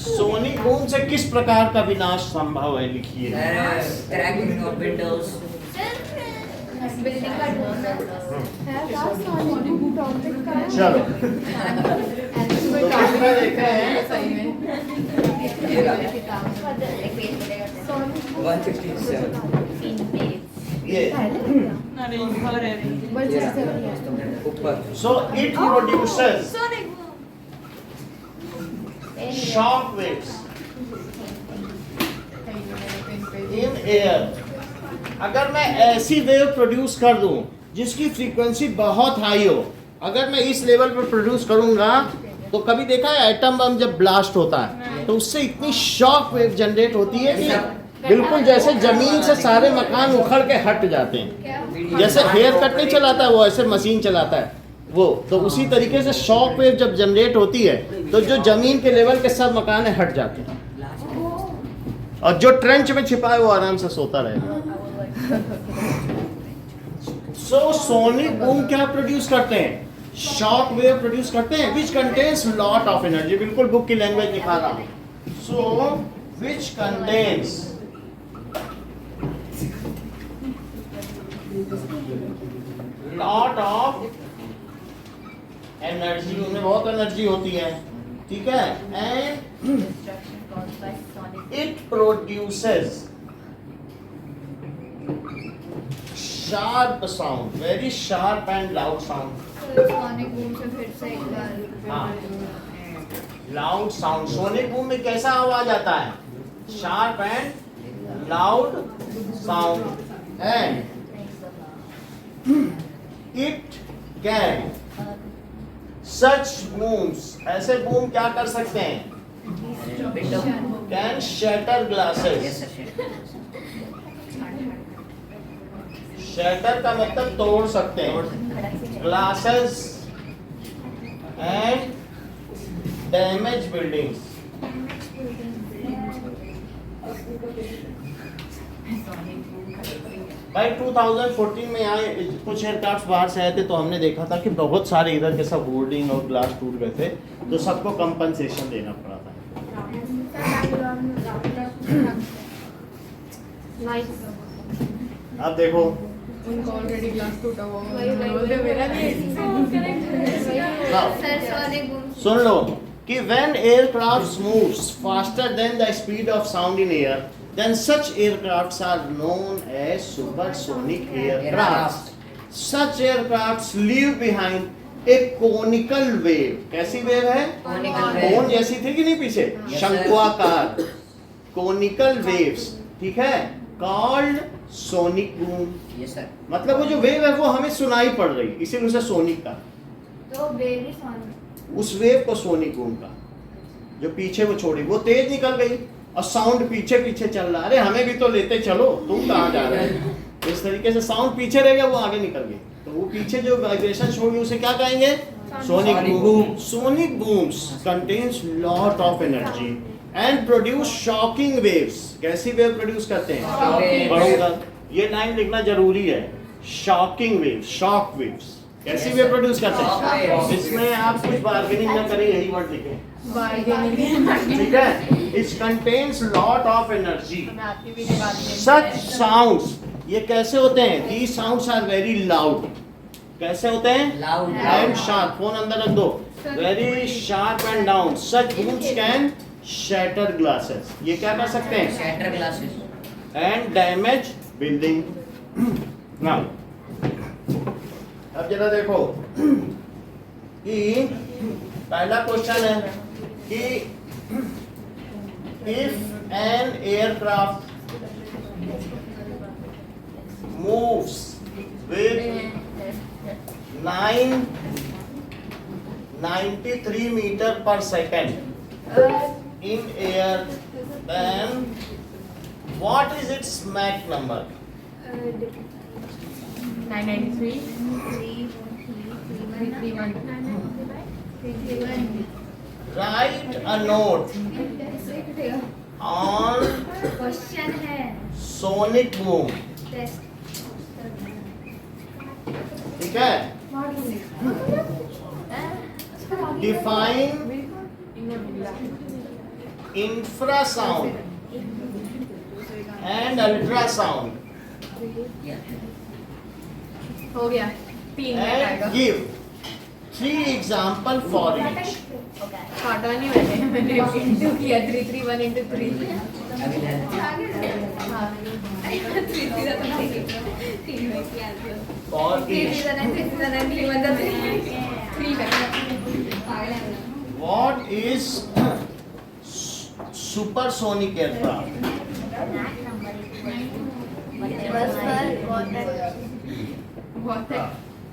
S1: Sonic boom से किस प्रकार का विनाश संभव है, लिखिए।
S4: क्रैकिंग ऑफ विंडोज
S2: बिल्डिंग का
S1: चलो, तो किसमें देख रहे हैं?
S2: सही में
S4: 167
S1: ये so it produces shock waves in air. अगर मैं ऐसी वेव प्रोड्यूस कर दूं जिसकी फ्रीक्वेंसी बहुत हाई हो, अगर मैं इस लेवल पर प्रोड्यूस करूंगा तो कभी देखा है एटम बम जब ब्लास्ट होता है तो उससे इतनी शॉक वेव जनरेट होती है कि बिल्कुल जैसे जमीन से सारे मकान उखड़ के हट जाते हैं। जैसे हेयर कट नहीं चलाता है वो, ऐसे मशीन चलाता है वो, तो उसी तरीके से शॉक वेव जब जनरेट होती है तो जो जमीन के लेवल के सब मकान हट जाते हैं और जो ट्रेंच में छिपा है वो आराम से सोता रहेगा। सो सोनिक बूम क्या प्रोड्यूस करते हैं? शॉक वेव प्रोड्यूस करते हैं which contains lot of energy. बिल्कुल बुक की लैंग्वेज दिखा रहा हूं। So which contains lot of energy, उनमें बहुत एनर्जी होती है, ठीक है, and it produces sharp sound, very sharp and loud sound.
S2: Sonic boom से फिर से एक बार
S1: हाँ लाउड साउंड सोनिक बूम में कैसा आवाज आता है sharp and loud sound and it can सच बूम्स ऐसे बूम क्या कर सकते हैं
S4: window
S1: can shatter
S4: yes
S1: glasses
S4: sir
S1: shatter का मतलब तोड़ सकते हैं ग्लासेस एंड डैमेज बिल्डिंग्स भाई 2014 में आए कुछ एयरक्राफ्ट बाहर से आए थे तो हमने देखा था कि बहुत सारे इधर के सब बोर्डिंग और ग्लास टूट गए थे तो सबको कंपनसेशन देना पड़ा था अब देखो
S2: उनका ऑलरेडी ग्लास टूटा हुआ
S3: सर सोनिक बूम
S1: सुन लो कि when aircraft moves faster than the speed of sound in air then such aircrafts are known as supersonic aircraft. Such aircrafts leave behind a conical wave. कैसी wave है
S4: Conical wave.
S1: कोन जैसी थी कि नहीं पीछे
S4: Yes,
S1: शंक्वाकार conical waves ठीक है called sonic boom.
S4: Yes sir
S1: मतलब वो जो वेव है वो हमें सुनाई पड़ रही इसीलिए उसे सोनिक का
S5: तो बेबी सोनिक
S1: उस वेव को सोनिक बूम का जो पीछे वो छोड़ी वो तेज निकल गई और साउंड पीछे पीछे चल रहा अरे हमें भी तो लेते चलो तुम कहाँ जा रहे हो इस तरीके से साउंड पीछे रह गया वो आगे निकल गई तो वो पीछे जो वाइब्रेशन छोड़ी उसे क्या कहेंगे sonic
S4: Sonic
S1: boom
S4: boom.
S1: Sonic बूम्स contains lot of energy and produce shocking waves कैसी वेव प्रोड्यूस करते हैं
S4: Shocking
S1: बढ़ूंगा ये लाइन लिखना जरूरी है शॉकिंग वेव्स शॉक वेव्स कैसी वेव प्रोड्यूस करते
S4: Shock
S1: हैं
S4: waves.
S1: इसमें आप कुछ बार्गेनिंग ना करें यही वर्ड लिखें ठीक है it contains lot of energy such sounds ये कैसे होते हैं these sounds are very loud कैसे होते हैं
S4: Loud.
S1: एंड शार्प फोन अंदर रख दो very sharp and down such booms can shatter glasses ये क्या कर सकते हैं
S4: shatter glasses
S1: and damage building now अब जरा देखो कि पहला क्वेश्चन है कि if an aircraft moves with 993 metre पर second in air then what is its Mach number
S2: 993
S1: write a note on
S3: question है
S1: sonic boom ठीक है define infrasound and ultrasound
S2: हो गया 3 मिनट
S1: and
S2: आएगा
S1: give 3 example for each
S2: काटा नहीं मैंने इंटू किया 3 3 1 into 3
S4: अभी ले
S2: हाँ 3 3 तो नहीं 3 में किया
S1: for
S2: 3
S1: each
S2: 3
S1: what is supersonic aircraft
S2: बहुत है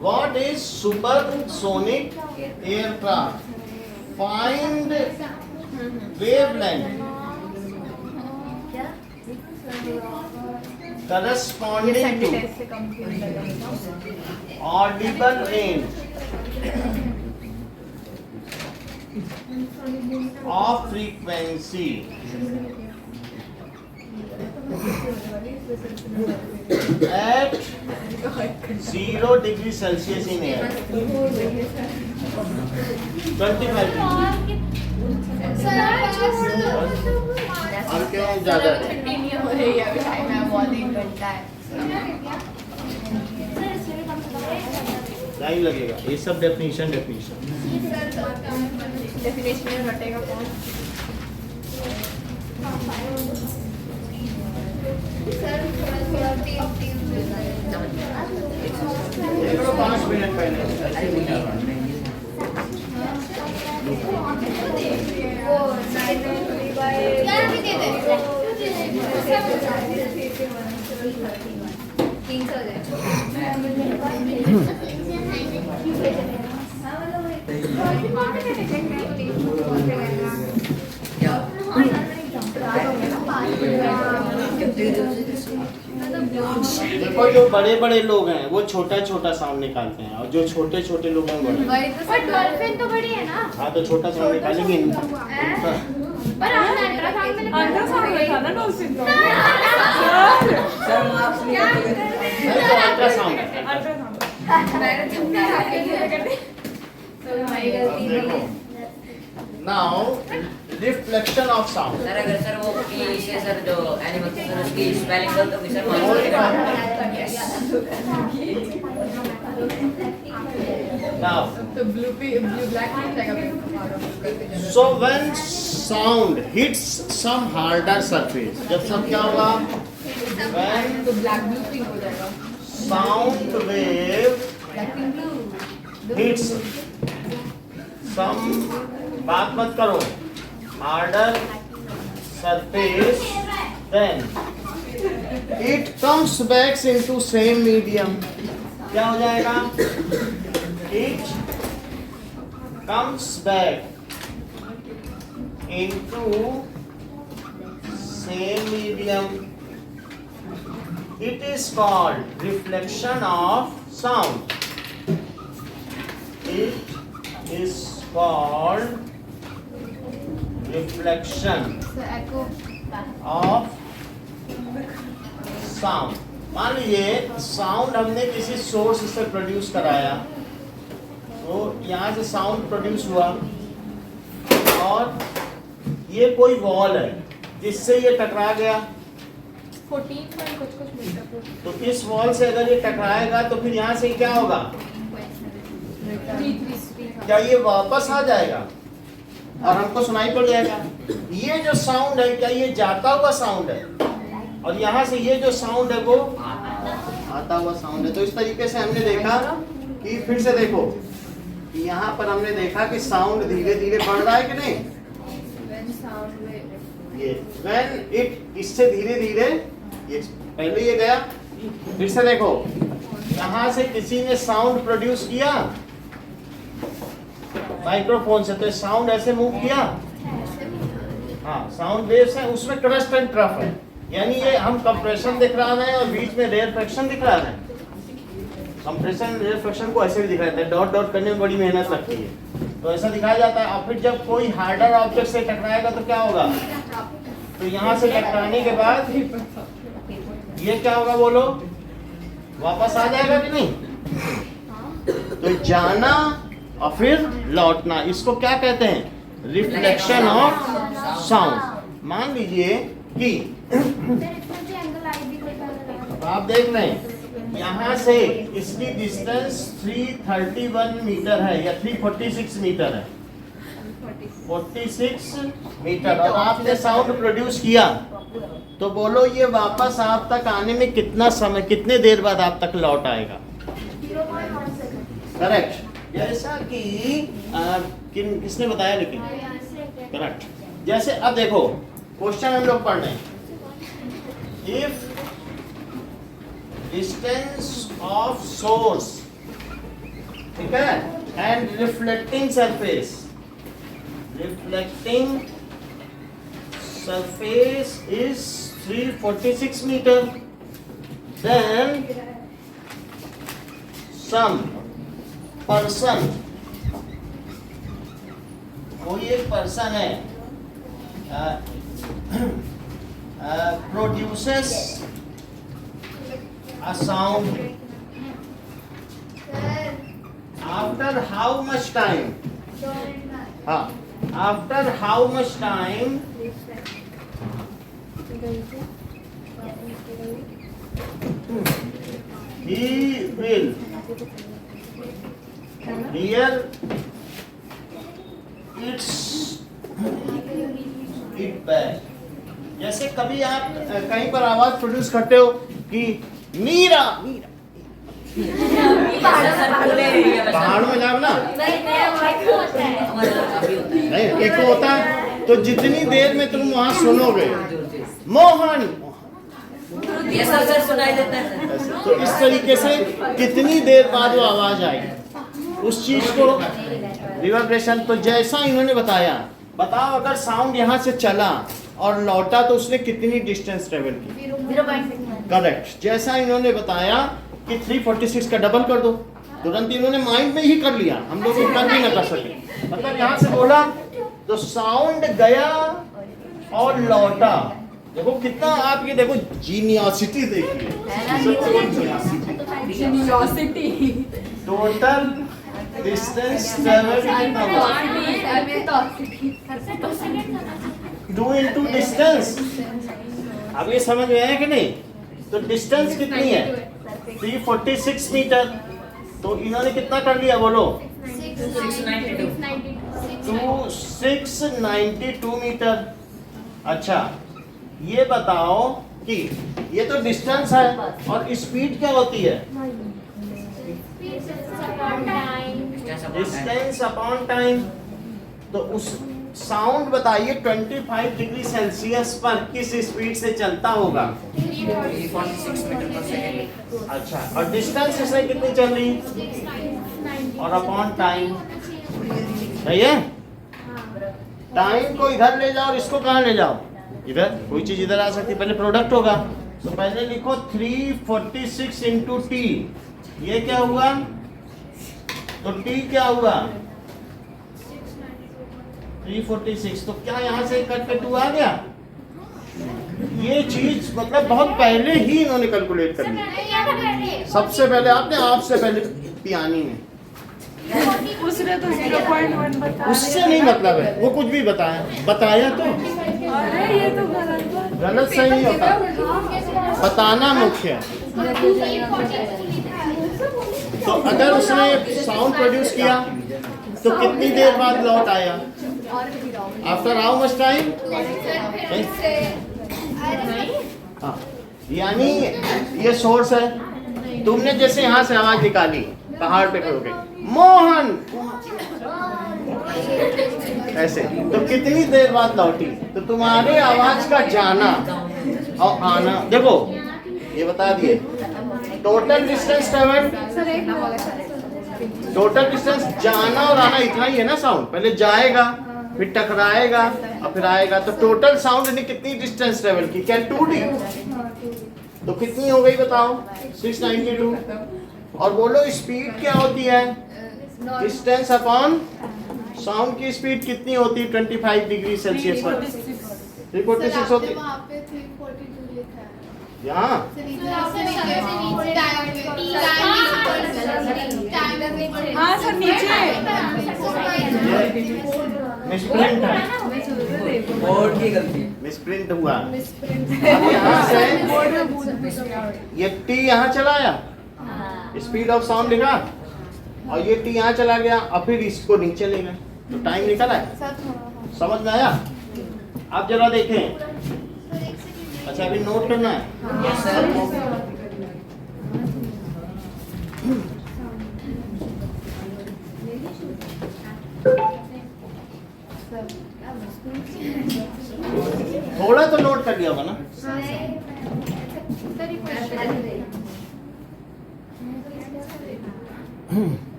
S1: what is supersonic aircraft find wavelength
S2: ये
S1: corresponding
S2: संडे
S1: to
S2: टेस्ट से कम लगेगा
S1: audible range of frequency at 0 degree Celsius in air 25 और क्यों ज्यादा है?
S2: ठंडी नहीं हो रही है अभी टाइम है बहुत 1 घंटा है
S1: टाइम लगेगा ये सब डेफिनेशन
S2: डेफिनेशन में घटेगा कौन सर थोड़ा तीन
S1: देखो 5 मिनट पहले
S2: वो 300
S1: देखो जो बड़े बड़े लोग हैं वो छोटा छोटा साउंड निकालते हैं और जो छोटे छोटे लोग हैं बड़े।
S2: पर डॉल्फिन तो बड़ी है ना।
S1: हाँ तो छोटा साउंड निकालेंगे।
S2: पर अल्ट्रासाउंड में था ना डॉल्फिन तो।
S4: सर मार्क्स नहीं
S1: अल्ट्रासाउंड
S2: मैंने तुमने आगे करते तो हमारी गलती
S1: देखो now reflection of sound.
S4: Sir अगर सर वो की से सर जो एनिमल सर उसकी स्पेलिंग बोल तो सर
S1: Now,
S2: तो ब्लू ब्लैक नहीं जाएगा।
S1: so when sound hits some harder surface, जब सब क्या होगा? When
S2: तो ब्लैक ब्लू पिंक हो जाएगा।
S1: sound wave
S2: black pink blue
S1: hits some, बात मत करो, harder surface, then it comes back into same medium. क्या हो जाएगा? It comes back into same medium. It is called reflection of sound. It is called reflection
S2: echo
S1: of sound. मान लीजिए sound हमने किसी सोर्स से प्रोड्यूस कराया, तो यहाँ से साउंड प्रोड्यूस हुआ और ये कोई वॉल है जिससे ये टकरा गया,
S2: 14 में कुछ मीटर
S1: तो इस वॉल से अगर ये टकराएगा तो फिर यहाँ से क्या होगा? क्या ये वापस आ जाएगा और हमको सुनाई पड़ जाएगा? ये जो साउंड है क्या ये जाता हुआ साउंड है और यहाँ से ये जो साउंड है वो आता हुआ साउंड है। तो इस तरीके से हमने देखा कि फिर से देखो कि यहाँ पर हमने देखा कि साउंड धीरे धीरे बढ़ रहा है कि नहीं? ये when it इससे धीरे धीरे ये पहले ये गया, फिर से देखो यहाँ से किसी ने साउंड प्रोड्यूस किया माइक्रोफोन से, तो साउंड ऐसे मूव किया, हाँ साउंड वेव्स है, उसमें क्रस्ट एंड ट्रफ है, यानी ये हम कंप्रेशन दिख रहा है और बीच में रेयरफेक्शन दिख रहा है। कंप्रेशन रेयरफेक्शन को ऐसे भी दिखाया है, डॉट डॉट करने में बड़ी मेहनत लगती है, तो ऐसा दिखाया जाता है। और फिर जब कोई हार्डर ऑब्जेक्ट से टकराएगा तो क्या होगा? तो यहाँ से टकराने के बाद ये क्या होगा बोलो? वापस आ जाएगा कि नहीं? तो जाना और फिर लौटना, इसको क्या कहते हैं? Reflection of sound. मान लीजिए कि आप देख रहे हैं यहाँ से इसकी डिस्टेंस 331 मीटर है या 346 मीटर है, 46 मीटर, और आपने साउंड प्रोड्यूस किया, तो बोलो ये वापस आप तक आने में कितना समय, कितने देर बाद आप तक लौट आएगा?
S5: 0.1 सेकंड।
S1: करेक्ट। जैसा कि किसने बताया? लेकिन करेक्ट। जैसे अब देखो क्वेश्चन हम लोग पढ़ रहे हैं, इफ डिस्टेंस ऑफ सोर्स, ठीक है, and reflecting surface is 346 meter, then some person, कोई एक पर्सन है, produces a sound after how much time? हाँ, after how much time he will hear it back? जैसे कभी आप कहीं पर आवाज प्रोड्यूस करते हो कि मीरा मीरा, पहाड़ों में जाओ ना, नहीं एको होता है, तो जितनी देर में तुम वहां सुनोगे मोहन,
S4: ये सर सुनाई देता है सर।
S1: तो इस तरीके से कितनी देर बाद वो आवाज आएगी, उस चीज को रिवर्ब्रेशन। तो जैसा इन्होंने बताया, बताओ अगर साउंड यहाँ से चला और लौटा तो उसने कितनी डिस्टेंस ट्रेवल की?
S3: 0.6
S1: करेक्ट। जैसा इन्होंने बताया कि 346 का डबल कर दो, तुरंत इन्होंने माइंड में ही कर लिया, हम लोग कर भी ना कर सके। मतलब यहाँ से बोला तो साउंड गया और लौटा। देखो कितना, आप ये देखो जीनियोसिटी देखिए, टोटल डिस्टेंस ट्रेवल कितना हुआ? 2 into डिस्टेंस। अब ये समझ में आया कि नहीं? तो डिस्टेंस कितनी है? 346 मीटर। तो इन्होंने कितना कर लिया बोलो? 692 मीटर। अच्छा ये बताओ कि ये तो डिस्टेंस है और स्पीड क्या होती है? Distance upon time. तो उस साउंड बताइए 25 डिग्री सेल्सियस पर किस स्पीड से चलता होगा?
S4: 346 मीटर पर सेकंड।
S1: अच्छा, और डिस्टेंस इसमें कितनी चल रही? और अपॉन टाइम, सही है? टाइम को इधर ले जाओ और इसको कहाँ ले जाओ? इधर। कोई चीज इधर आ सकती है, पहले प्रोडक्ट होगा। तो पहले लिखो 346 इंटू टी, ये क्या हुआ? तो टी क्या हुआ? 346। तो क्या यहाँ से कट पे 2 आ गया? ये चीज मतलब बहुत पहले ही इन्होंने कैलकुलेट कर ली, सबसे पहले आपने, आपसे पहले पियानी में।
S2: उसने तो 0.1 बताया।
S1: उससे नहीं मतलब है, वो कुछ भी बताया तो
S2: अरे ये तो गलत
S1: गलत सही नहीं होता, बताना मुख्य है। तो अगर उसने साउंड प्रोड्यूस किया तो कितनी देर बाद लौट आया? After how much time? हाँ, यानी ये सोर्स है। तुमने जैसे यहाँ से आवाज निकाली, पहाड़ पे खड़ो गए मोहन ऐसे, तो कितनी देर बाद लौटी? तो तुम्हारे आवाज का जाना और आना, देखो ये बता दिए। Total distance travel, total distance जाना और आना इतना ही है ना। साउंड पहले जाएगा, फिर टकराएगा और फिर आएगा। तो टोटल साउंड ने कितनी डिस्टेंस ट्रेवल की? क्या 2D? तो कितनी हो गई बताओ? 692। और बोलो स्पीड क्या होती है? डिस्टेंस अपॉन साउंड की स्पीड कितनी होती है 25 डिग्री सेल्सियस पर? 346 होती है।
S2: वहाँ पे 342 लिखा है।
S1: यहाँ
S2: हाँ सर नीचे
S1: मिसप्रिंट है,
S4: बोर्ड की गलती।
S1: मिसप्रिंट हुआ। अब यहाँ से ये टी यहाँ चलाया, स्पीड ऑफ साउंड लिखा, और ये टी यहाँ चला गया और फिर इसको नीचे ले गए, तो टाइम निकला है। समझ में आया? आप जरा देखें। अच्छा अभी नोट करना है। थोड़ा तो नोट कर लिया होगा ना?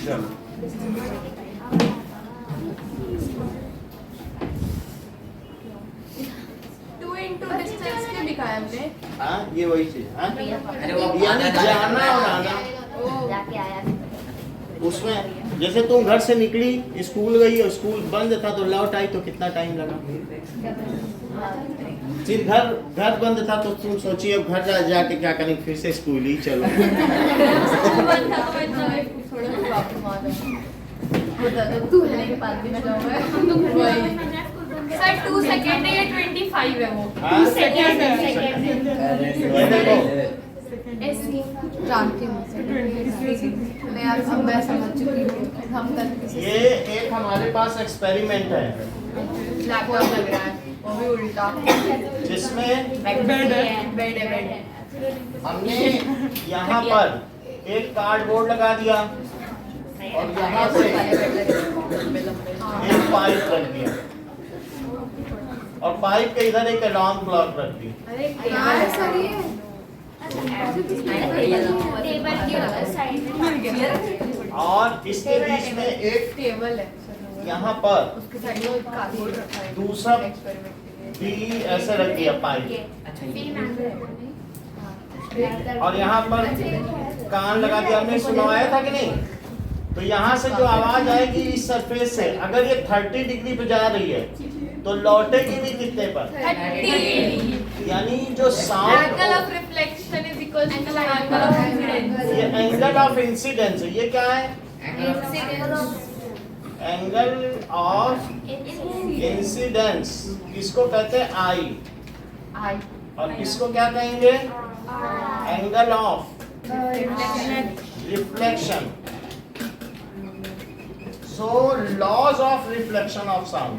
S1: चलो
S2: 2 into डिस्टेंस क्यों लिखा है हमने?
S1: हाँ ये वही चीज। हाँ
S4: अरे वो
S1: यानी जाना और आना।
S3: जाके आया
S1: उसमें जैसे तुम घर से निकली, स्कूल गई और स्कूल बंद था तो लौट आई, तो कितना टाइम लगा? फिर घर बंद था तो तुम सोचिए अब घर जाके क्या करें, फिर से स्कूल ही चलो।
S2: सर 2 सेकेंड है या 25 है वो?
S1: हाँ?
S2: सेकेंड है।
S1: ये देखो
S2: जानती हूँ मैं यार अब मैं समझ चुकी हूँ हम कल किसी
S1: ये एक हमारे पास एक्सपेरिमेंट है
S2: लैपटॉप लग रहा है वो भी उल्टा
S1: जिसमें
S2: बेड है
S1: हमने यहाँ पर एक कार्डबोर्ड लगा दिया और यहाँ से एक पाइप रख दिया और पाइप के इधर एक अलार्म क्लॉक रख दी।
S2: यार सर ये
S3: टेबल के साइड में
S1: और इसके बीच में एक
S2: टेबल है
S1: यहाँ पर
S2: उसके साइड में कार्डबोर्ड रखा है
S1: दूसरा
S2: एक्सपेरिमेंट
S1: भी ऐसे रख दिया पाइप और यहाँ पर कान लगा दिया। हमने सुनवाया था कि नहीं? तो यहाँ से जो आवाज आएगी इस सरफेस से अगर ये 30 डिग्री पे जा रही है तो लौटेगी भी कितने पर?
S2: 30
S1: यानी जो sound
S2: angle of reflection is equal to angle of incidence
S1: ये एंगल ऑफ इंसिडेंस है। ये क्या है? Angle of incidence. किसको कहते हैं? आई।
S2: आई
S1: और किसको क्या कहेंगे? Angle of reflection. So laws of reflection of sound.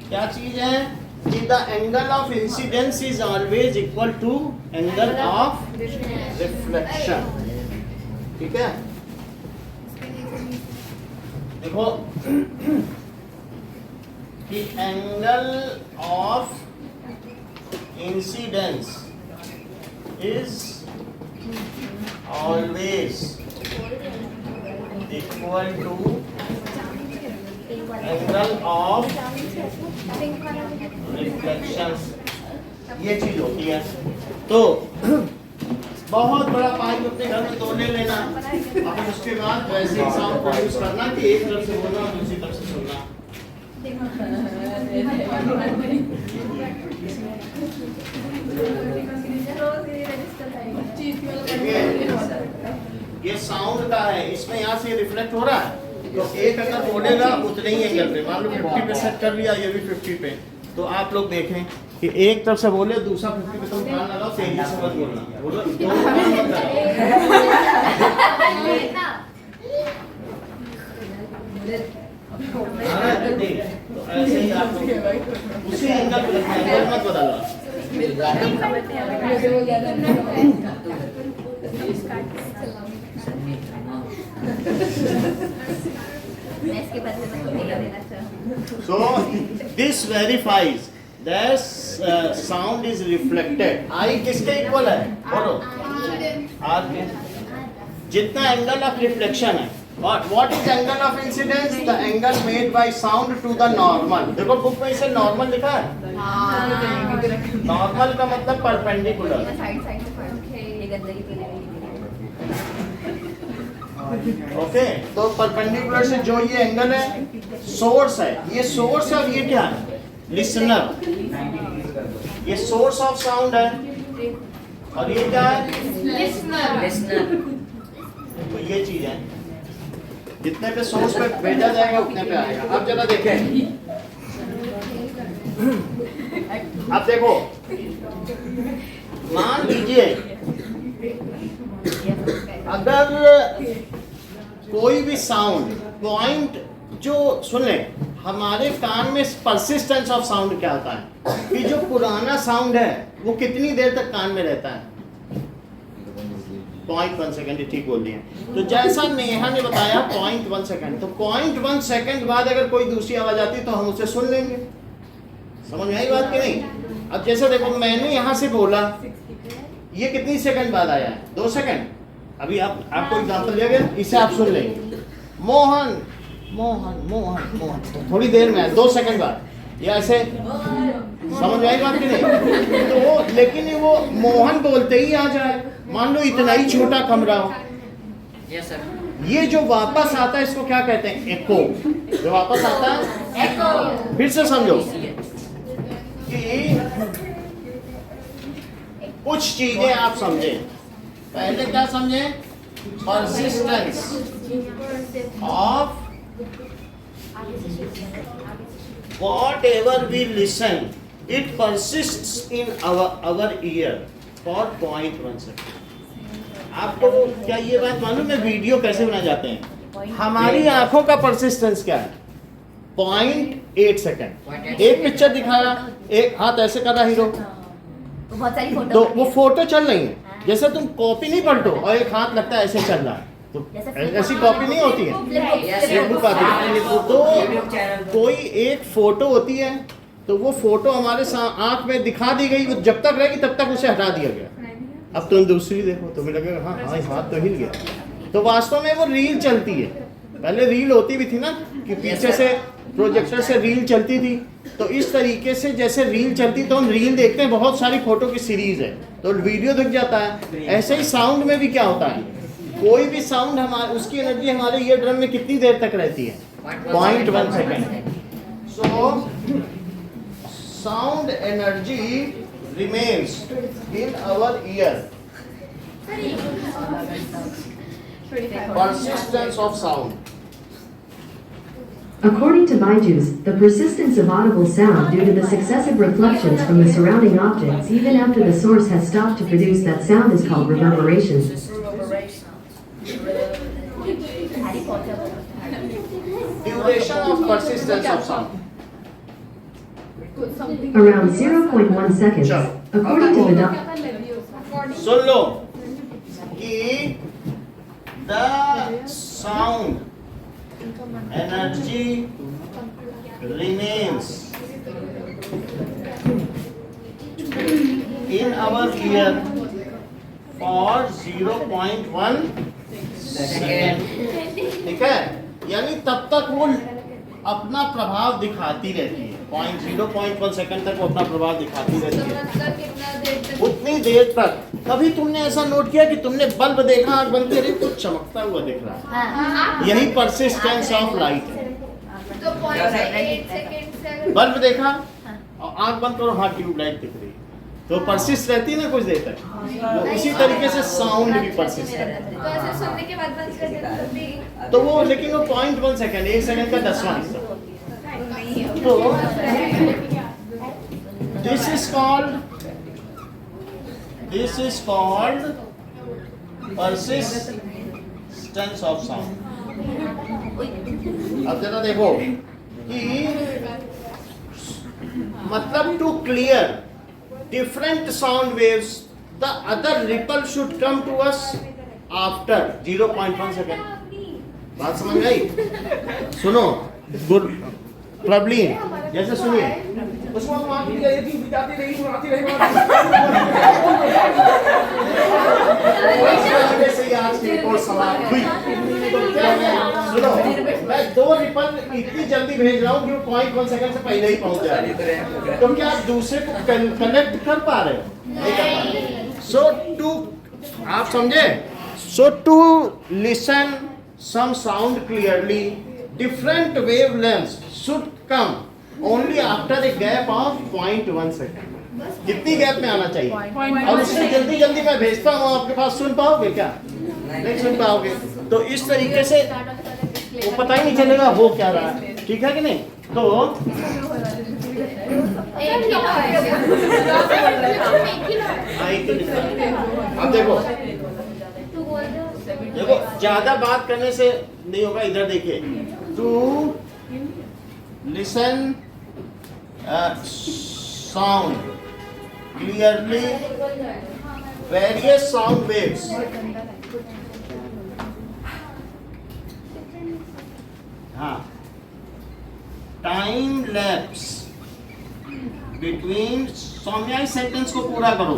S1: क्या चीज है कि the angle of incidence is always equal to angle of reflection. ठीक है, देखो कि angle of incidence is always equal to angle of reflection. ये चीज होती है। तो बहुत बड़ा पाइप अपने घर में तोड़ लेना और उसके बाद वैसे ही साउंड प्रोड्यूस करना कि एक तरफ से बोलना और दूसरी तरफ से सुनना। ये साउंड का है, इसमें यहाँ से रिफ्लेक्ट हो रहा है तो एक अगर बोलेगा उतने ही एंगल पे, मान लो 50 पे सेट कर लिया, ये भी 50 पे, तो आप लोग देखें कि एक तरफ से बोले दूसरा 50 पे तुम कान लगाओ, तेजी से मत बोलना, बोलो दोनों कान मत लगाओ। नहीं, तो ऐसे ही आप लोग उसी एंगल पे रखना, एंगल मत बदलना। So this verifies that sound is reflected. I किसके इक्वल है? बोलो। R के। जितना एंगल ऑफ रिफ्लेक्शन है। What is angle of incidence? The angle made by sound to the normal. देखो बुक में इसे नॉर्मल लिखा है। नॉर्मल का मतलब परपेंडिकुलर। ओके, तो परपेंडिकुलर से जो ये एंगल है सोर्स है, ये सोर्स है और ये क्या है? लिसनर। ये सोर्स ऑफ साउंड है और ये क्या है?
S2: लिसनर।
S1: तो ये चीज है, जितने पे सोर्स पे भेजा जाएगा उतने पे आएगा। अब जरा देखें, अब देखो, मान लीजिए अगर कोई भी साउंड पॉइंट जो सुन ले, हमारे कान में परसिस्टेंस ऑफ साउंड क्या होता है कि जो पुराना साउंड है वो कितनी देर तक कान में रहता है? 0.1 सेकंड। ठीक बोल दिए। तो जैसा नेहा ने बताया 0.1 सेकंड, तो 0.1 सेकंड बाद अगर कोई दूसरी आवाज आती तो हम उसे सुन लेंगे। समझ में आई बात कि नहीं? अब जैसे देखो मैंने यहाँ से बोला, ये कितनी सेकंड बाद आया है? 2 सेकंड। अभी आपको एग्जांपल दिया गया, इसे आप सुन लेंगे, मोहन मोहन मोहन मोहन, तो थोड़ी देर में 2 सेकंड बाद, या ऐसे समझ में आई बात कि नहीं? तो वो लेकिन वो मोहन बोलते ही आ जाए, मान लो इतना ही छोटा कमरा हो,
S4: यस सर।
S1: ये जो वापस आता है इसको क्या कहते हैं? एको। जो वापस आता है एको। फिर से समझो कि कुछ चीजें आप समझें। पहले क्या समझें? Persistence of whatever we listen, it persists in our ear for 0.1 second. आपको क्या ये बात मालूम है वीडियो कैसे बनाए जाते हैं? हमारी आंखों का परसिस्टेंस क्या है? 0.8 सेकंड। एक पिक्चर दिखाया, एक हाथ ऐसे कर रहा हीरो,
S2: बहुत सारी फोटो
S1: तो वो फोटो चल रही है। जैसे तुम कॉपी नहीं पलटो और एक हाथ लगता है ऐसे चल रहा है, तो ऐसी कॉपी नहीं होती है, एक बुक आती है। तो कोई एक फोटो होती है, तो वो फोटो हमारे आंख में दिखा दी गई, वो जब तक रहेगी तब तक उसे हटा दिया गया। अब तुम दूसरी देखो, तुम्हें लगेगा हाँ हाँ हाथ तो हिल गया। तो वास्तव में वो रील चलती है। पहले रील होती भी थी ना, कि पीछे से प्रोजेक्टर से रील चलती थी। तो इस तरीके से जैसे रील चलती, तो हम रील देखते हैं, बहुत सारी फोटो की सीरीज है, तो वीडियो दिख जाता है। ऐसे ही साउंड में भी क्या होता है, कोई भी साउंड हमारे, उसकी एनर्जी हमारे ईयर ड्रम में कितनी देर तक रहती है? 0.1 second. So sound energy remains in our ear. Persistence of sound.
S6: According to Byju's, the persistence of audible sound due to the successive reflections from the surrounding objects even after the source has stopped to produce that sound is called reverberation.
S1: Duration of persistence of sound.
S6: Around 0.1 seconds, according to the doc.
S1: सुन लो कि the sound energy remains in our ear for 0.1 second. ठीक है, यानी तब तक वो अपना प्रभाव दिखाती रहती है। 0.1 सेकंड तक वो अपना प्रभाव दिखाती रहती है। उतनी देर तक। कभी तुमने ऐसा नोट किया कि तुमने बल्ब देखा, आंख बंद करी, कुछ चमकता हुआ दिख रहा है? यही परसिस्टेंस ऑफ लाइट है।
S2: तो 0.8 सेकंड से
S1: बल्ब देखा और आंख बंद करो, हाँ ट्यूबलाइट दिख रही, तो परसिस्ट रहती है ना कुछ देर तक। वो इसी तरीके से साउंड भी परसिस्ट करता
S2: तो ऐसे सुनने के बाद बंद कर देते तब भी
S1: है। तो वो लेकिन वो 0.1 सेकंड, 1 सेकंड का 10वां हिस्सा। तो this is called persistence of sound. अब जरा देखो कि मतलब to clear different sound waves, the other ripple should come to us after 0.1 second. बात समझ में आई? सुनो, गुड प्रबलीन, जैसे सुनिए, उसमें हम आगे गए थी, जाती रही, सुनाती रही, से ही आज की रिपोर्ट समाप्त हुई। तो क्या है, सुनो, मैं 2 रिपल इतनी जल्दी भेज रहा हूँ कि वो 0.1 सेकंड से पहले ही पहुंच जा रही है। तो क्या आप दूसरे को कनेक्ट कर पा रहे हो? नहीं कर पा रहे। So to, आप समझे? So to listen some sound clearly, different wavelengths should come only after a gap of 0.1 second. कितनी गैप में आना चाहिए? और उससे जल्दी जल्दी मैं भेजता हूँ, आपके पास सुन पाओगे क्या? नहीं सुन पाओगे। तो इस तरीके से वो पता ही नहीं चलेगा हो क्या रहा है, ठीक है कि नहीं? तो अब देखो देखो, ज्यादा बात करने से नहीं होगा। इधर देखिए, to listen sound clearly various sound waves, हाँ, टाइम लैप्स बिटवीन, सौम्या इस सेंटेंस को पूरा करो।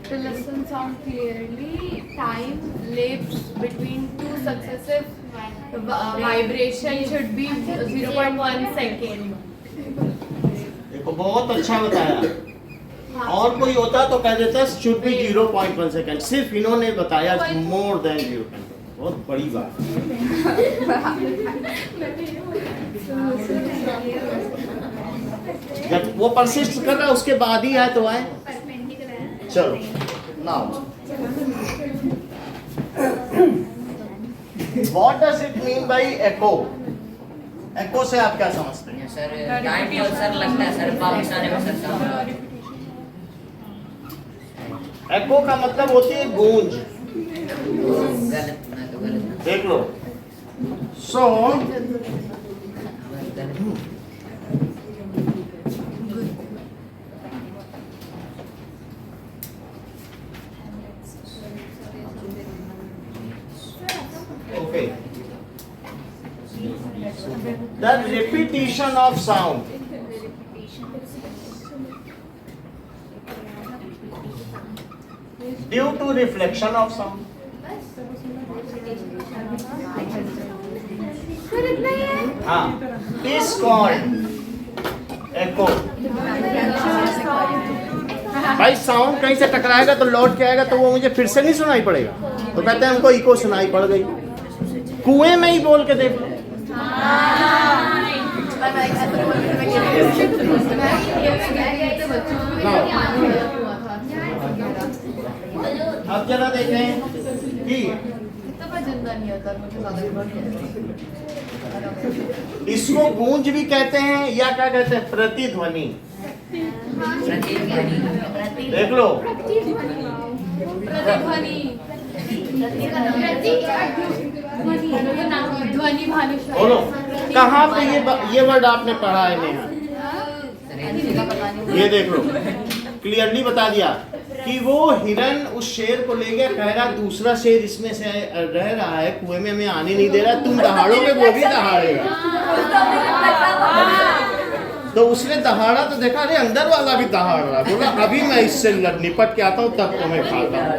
S2: To listen sound clearly, time lapse between two successive vibration should be 0.1 second.
S1: देखो बहुत अच्छा बताया। और कोई होता तो कह देता शुड बी 0.1 सेकंड। सिर्फ इन्होंने बताया मोर देन 0. बहुत बड़ी बात। जब वो परसिस्ट कर रहा है उसके बाद ही आए तो आए। चलो now What does it mean by echo? Echo से आप क्या समझते हैं?
S4: सर टाइम तो सर लगता है सर वापस आने में सर साउंड
S1: Echo का मतलब होती है गूंज।
S4: गलत मैं तो गलत
S1: देख लो। So okay. The repetition of sound. Due to reflection of sound. हाँ, is called echo. भाई साउंड कहीं से टकराएगा तो लौट के आएगा तो वो मुझे फिर से नहीं सुनाई पड़ेगा, तो कहते हैं हमको इको सुनाई पड़ गई। कुएं में ही बोल के देख लो। अब जरा देखें कि इसको गूंज भी कहते हैं या क्या कहते हैं? प्रतिध्वनि। देख लो, बोलो कहाँ पे ये वर्ड आपने पढ़ा है नेहा? ये देख लो, क्लियरली बता दिया कि वो हिरन उस शेर को ले गया, कह रहा दूसरा शेर इसमें से रह रहा है, कुएं में हमें आने नहीं दे रहा, तुम दहाड़ोगे वो भी दहाड़ेगा। तो उसने दहाड़ा तो देखा अरे अंदर वाला भी दहाड़ रहा, बोला अभी मैं इससे निपट के आता हूँ तब तुम्हें खाता हूँ।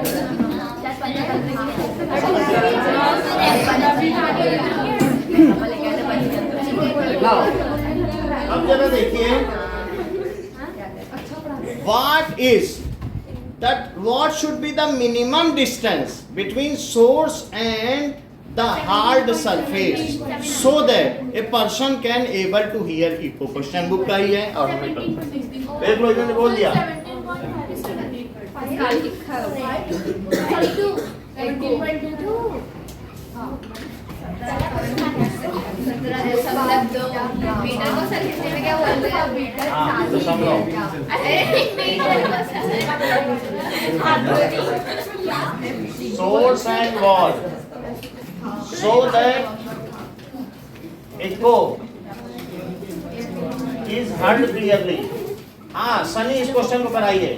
S1: अब जरा देखिए, what should be the minimum distance between source and the hard surface so that a person can able to hear echo? Question book का ही है और हमें देख लो, इन्होंने बोल दिया 17. Source and wall so that echo is heard clearly. हाँ सनी इस क्वेश्चन को कराइए।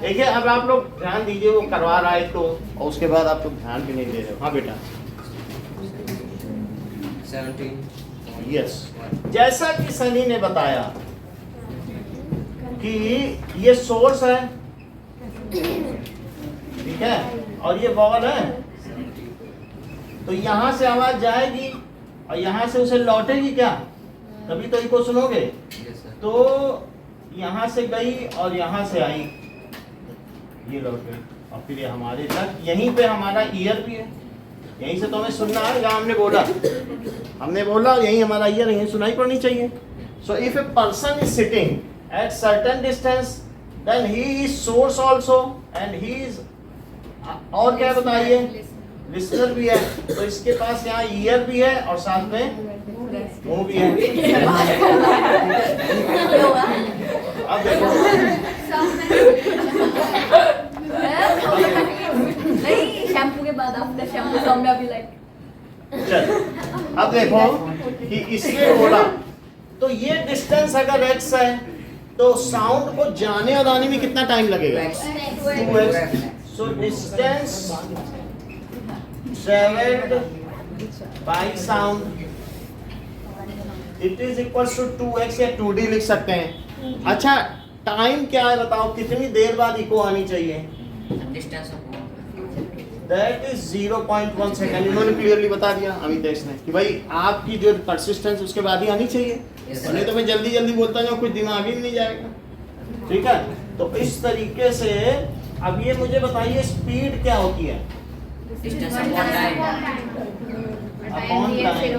S1: देखिए अब आप लोग ध्यान दीजिए, वो करवा रहा है तो, और उसके बाद आप लोग ध्यान भी नहीं दे रहे हो। हाँ बेटा
S4: 17
S1: यस, जैसा कि सनी ने बताया कि ये सोर्स है, ठीक है, और ये बॉल है, तो यहां से आवाज जाएगी और यहां से उसे लौटेगी क्या, तभी तो इको सुनोगे। तो यहां से गई और यहां से आई, ये लौट गई और फिर ये हमारे तक, यहीं पे हमारा ईयर भी है, यहीं से तो हमें सुनना है जहाँ हमने बोला यहीं हमारा ईयर, यहीं सुनाई पड़नी चाहिए। So if a person is sitting at certain distance then he is source also and he is, और क्या बताइए, लिसनर भी है, तो इसके पास यहाँ ईयर भी है और साथ में मुंह भी है। अब देखो
S2: शैम्पू के बाद आफ्टर शैम्पू सौम्या भी लाइक।
S1: चल अब देखो कि इसने बोला, तो ये डिस्टेंस अगर x है तो साउंड को जाने और आने में कितना टाइम लगेगा? 2x। So distance travelled by sound it is equal to 2x या 2d लिख सकते हैं। अच्छा टाइम क्या है बताओ, कितनी देर बाद इको आनी चाहिए?
S4: Distance
S1: that is 0.1 second. इन्होंने क्लियरली बता दिया अमितेश ने कि भाई आपकी जो परसिस्टेंस उसके बाद ही आनी चाहिए, नहीं तो मैं जल्दी जल्दी बोलता जाऊँ, कुछ दिमाग ही नहीं जाएगा। ठीक है, तो इस तरीके से अब ये मुझे बताइए स्पीड क्या होती है?
S4: Distance upon time.
S1: Upon time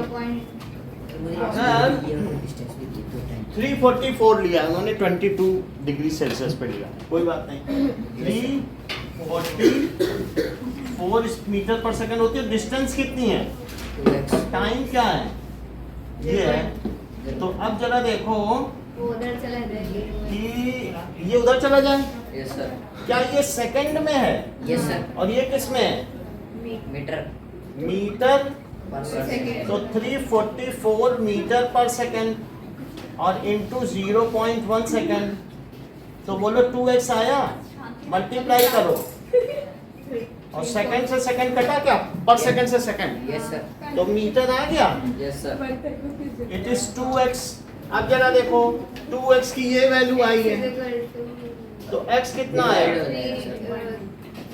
S1: 344 लिया उन्होंने, 22 डिग्री सेल्सियस पे लिया, कोई बात नहीं। 44 मीटर पर सेकंड होती है। डिस्टेंस कितनी है?
S4: 2x
S1: टाइम क्या है? ये है। तो अब जरा देखो
S2: वो उधर चला जाएंगे
S1: कि ये उधर चला जाए।
S4: यस सर
S1: क्या ये सेकंड में है?
S4: यस सर
S1: और ये किस में है?
S4: Metre
S1: metre.
S4: पर सेकंड
S1: तो 344 मीटर पर सेकंड और इंटू 0.1 सेकंड। तो बोलो 2x आया, मल्टीप्लाई करो और सेकंड से सेकंड कटा क्या? पर सेकंड से सेकंड,
S4: यस सर
S1: तो मीटर आ गया।
S4: Yes sir
S1: it is 2x। अब जरा देखो 2x की ये वैल्यू आई है, तो x कितना है?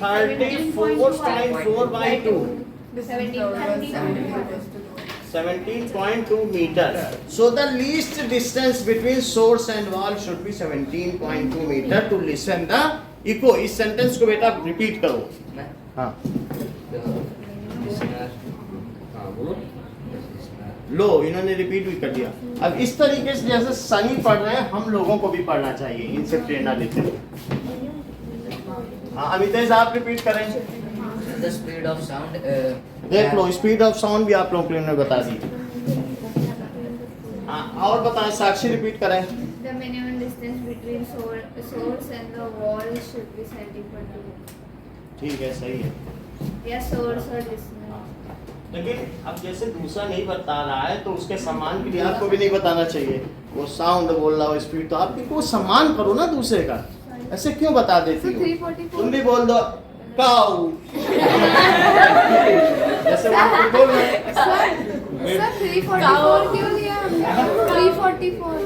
S1: 34 time 4/2, 17.2 meter. So the least distance between source and wall should be 17.2 meter to listen the echo. इस सेंटेंस को बेटा रिपीट करो। हाँ बोलो। लो, इन्होंने रिपीट भी कर दिया। अब इस तरीके से जैसे सनी पढ़ रहे हैं, हम लोगों को भी पढ़ना चाहिए, इनसे प्रेरणा लेते हुए। हाँ अमितेश आप रिपीट करें।
S4: द स्पीड ऑफ साउंड
S1: देख लो, स्पीड ऑफ साउंड भी आप लोगों को इन्होंने बता दी। हाँ और बताएं, साक्षी रिपीट करें।
S2: The minimum distance between source and the wall should be 70.2.
S1: ठीक है, सही है।
S2: या source और distance.
S1: लेकिन अब जैसे दूसरा नहीं बता रहा है तो उसके सम्मान के लिए आपको भी नहीं बताना चाहिए। वो साउंड बोल रहा हो, स्पीड, तो आप भी को सम्मान करो ना दूसरे का। ऐसे क्यों बता देती हो?
S2: 344.
S1: तुम भी बोल दो काऊ। जैसे वो बोल रहे हैं।
S2: सर 344 क्यों लिया हमने? 344.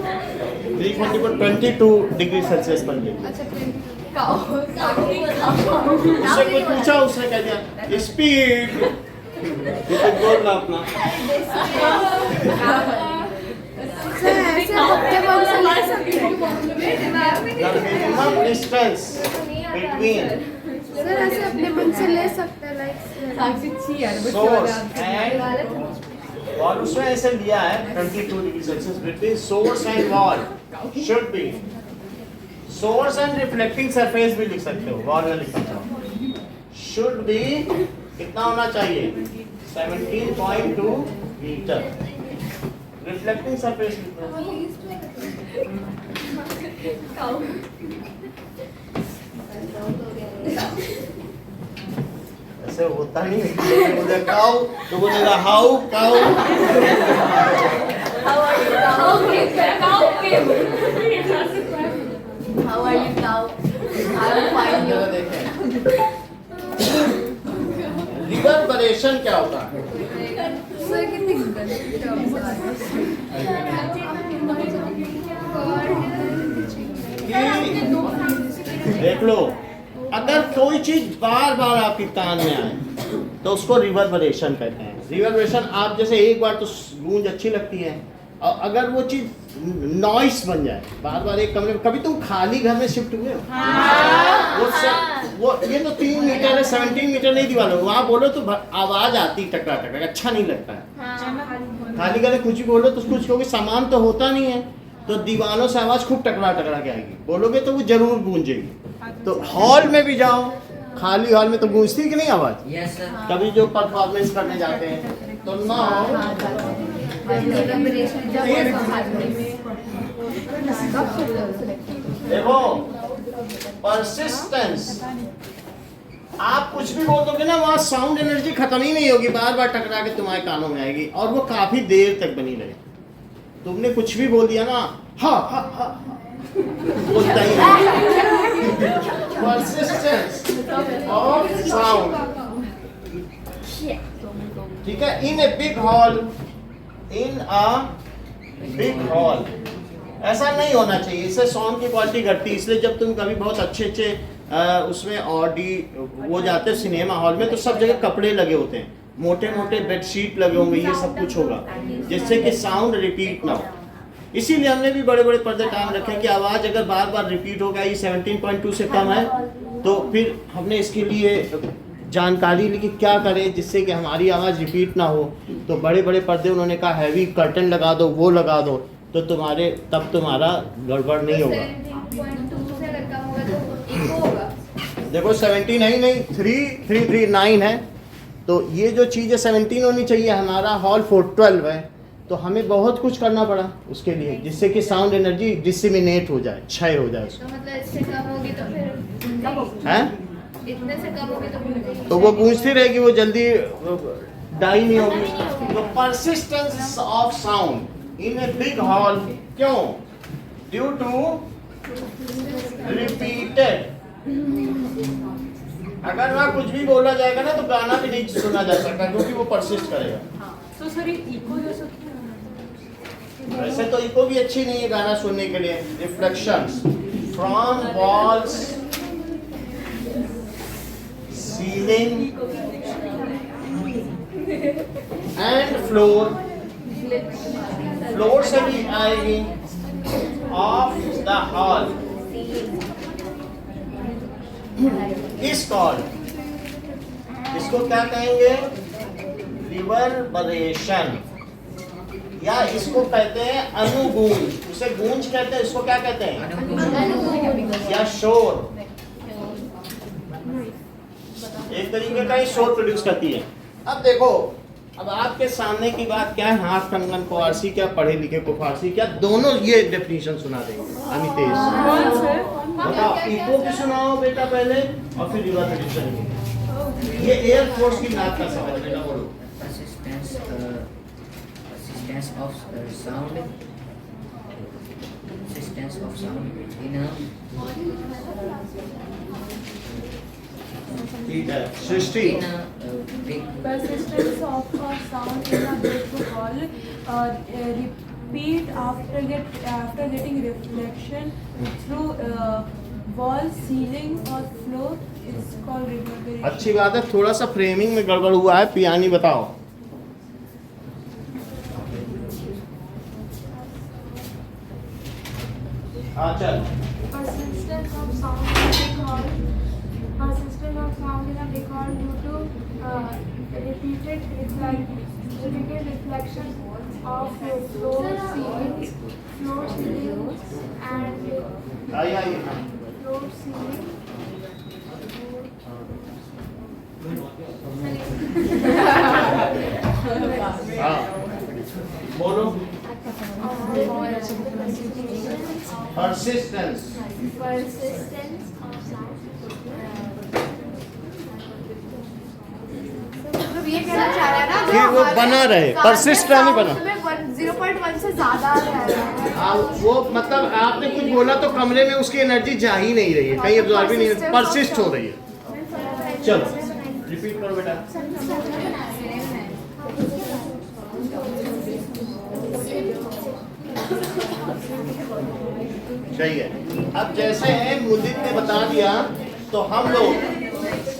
S1: 22 डिग्री सेल्सियस पर लिया।
S2: अच्छा
S1: उससे कुछ पूछा, उसने कह दिया स्पीड। ये तो बोल रहा अपना।
S2: सर ऐसे अपने मन से ला सकते हैं।
S1: The minimum distance between
S2: sir ऐसे अपने मन से ले सकते हैं लाइक
S1: source and और उसमें ऐसे लिया है 22 degree Celsius between source and wall should be source and reflecting surface भी लिख सकते हो, wall ना लिख सकते हो। should be कितना होना चाहिए? 17.2 मीटर। रिफ्लेक्टिंग सरफेस कितना? ऐसे होता नहीं है। बोले काऊ तो बोलेगा हाउ काऊ। रिवर्बरेशन क्या होता है?
S2: सर कितनी
S1: देख लो, अगर कोई चीज बार बार आपकी कान में आए तो उसको रिवर्बरेशन कहते हैं। रिवर्बरेशन आप जैसे एक बार तो गूंज अच्छी लगती है, और अगर वो चीज नॉइस बन जाए बार बार एक कमरे में। कभी तुम खाली घर में शिफ्ट हुए हो? वो ये तो 3 मीटर है, 17 मीटर नहीं दीवार, वहाँ बोलो तो आवाज आती टकरा टकरा, अच्छा नहीं लगता है। खाली घर में कुछ भी बोलो तो कुछ क्योंकि सामान तो होता नहीं है, तो दीवारों से आवाज खूब टकरा टकरा के आएगी, बोलोगे तो वो जरूर गूंजेगी। तो हॉल में भी जाओ, खाली हॉल में तो गूंजती कि नहीं आवाज?
S4: यस सर
S1: कभी जो परफॉर्मेंस करने जाते हैं तो ना देखो परसिस्टेंस, आप कुछ भी बोल दोगे ना, वहाँ साउंड एनर्जी खत्म ही नहीं होगी, बार बार टकरा के तुम्हारे कानों में आएगी और वो काफी देर तक बनी रहेगी। तुमने कुछ भी बोल दिया ना, हाँ हाँ हाँ बोलता ही नहीं। परसिस्टेंस ऑफ साउंड, ठीक है। In a big hall, in a big hall ऐसा नहीं होना चाहिए, इससे साउंड की क्वालिटी घटती है। इसलिए जब तुम कभी बहुत अच्छे अच्छे उसमें ऑडी वो जाते हैं सिनेमा हॉल में, तो सब जगह कपड़े लगे होते हैं, मोटे मोटे बेडशीट लगे होंगे, ये सब कुछ होगा जिससे कि साउंड रिपीट ना हो। इसीलिए हमने भी बड़े बड़े पर्दे टांग रखे हैं कि आवाज़ अगर बार बार रिपीट होगा, ये 17.2 से कम है, तो फिर हमने इसके लिए जानकारी ली कि क्या करें जिससे कि हमारी आवाज़ रिपीट ना हो। तो बड़े बड़े पर्दे उन्होंने कहा हैवी कर्टन लगा दो, वो लगा दो, तो तब तुम्हारा गड़बड़ नहीं होगा।
S2: 17.2 से लगा होगा तो इको होगा।
S1: देखो 17 है ही नहीं, 3 है, तो ये जो चीज़ है 17 होनी चाहिए। हमारा हॉल 412 है, तो हमें बहुत कुछ करना पड़ा उसके लिए, जिससे कि साउंड एनर्जी डिसिमिनेट हो जाए, क्षय हो जाए
S2: तो मतलब इससे कम होगी तो फिर
S1: हैं।
S2: इतने से कम होगी तो फिर
S1: तो वो गूंजती रहेगी, वो जल्दी डाई नहीं होगी। तो persistence of sound in a big hall, क्यों? Due to repeated. अगर वहाँ कुछ भी बोला जाएगा ना तो गाना भी नहीं सुना जा सकता, क्योंकि वो परसिस्ट करेगा।
S7: तो सर ये इको जैसा
S1: वैसे तो इको भी अच्छी नहीं है गाना सुनने के लिए। Reflections from walls, ceiling and floor, floor से भी आएगी, ऑफ द हॉल इस कॉल्ड, इसको क्या कहेंगे? रिवर्बरेशन, या इसको कहते हैं अनुगूंज। उसे गूंज कहते हैं, इसको क्या कहते हैं? या शोर। एक तरीके का ही शोर प्रोड्यूस करती है। अब देखो, अब आपके सामने की बात क्या है, हाथ कंगन को फारसी क्या, पढ़े लिखे को फारसी क्या, दोनों ये डेफिनेशन सुना देंगे अमितेश। बताओ, इको की सुनाओ बेटा पहले और फिर रिवर्बरेशन की। ये एयर फोर्स की नाक का सवाल बेटा, बोलो।
S4: Persistence of sound in a
S1: ठीक है, सृष्टि।
S4: big
S5: Persistence of a sound in a big hall, repeat after getting reflection through wall, ceiling or floor is called reverberation.
S1: अच्छी बात है, थोड़ा सा फ्रेमिंग में गड़बड़ हुआ है। पियानी बताओ। चल।
S5: Persistence of sound in a big hall. Persistence of sound in a big hall due to repeated reflection of floor, ceilings, and
S1: आइए।
S5: floor, ceiling.
S1: हाँ, बोलो। Persistence.
S3: Persistence of sound.
S2: मतलब ये कहना चाह रहा है ना,
S1: कि वो बना रहे, persist नहीं बना।
S2: 0.1 से ज्यादा है।
S1: वो मतलब आपने कुछ बोला तो कमरे में उसकी एनर्जी जा ही नहीं रही है, कहीं एब्जॉर्ब ही नहीं, परसिस्ट हो रही है। चलो रिपीट करो बेटा। सही है। अब जैसे मुदित ने बता दिया, तो हम लोग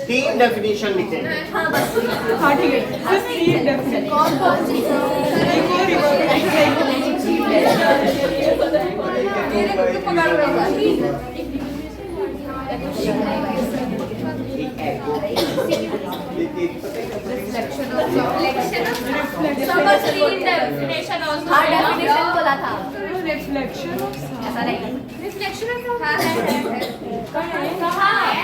S1: 3 डेफिनेशन लिखेंगे।
S7: हाँ ठीक है, सिर्फ 3 डेफिनेशन।
S2: बोला था
S7: रिफ्लेक्शन ऑफ
S2: ऐसा नहीं, रिफ्लेक्शन ऑफ हाँ है कहाँ है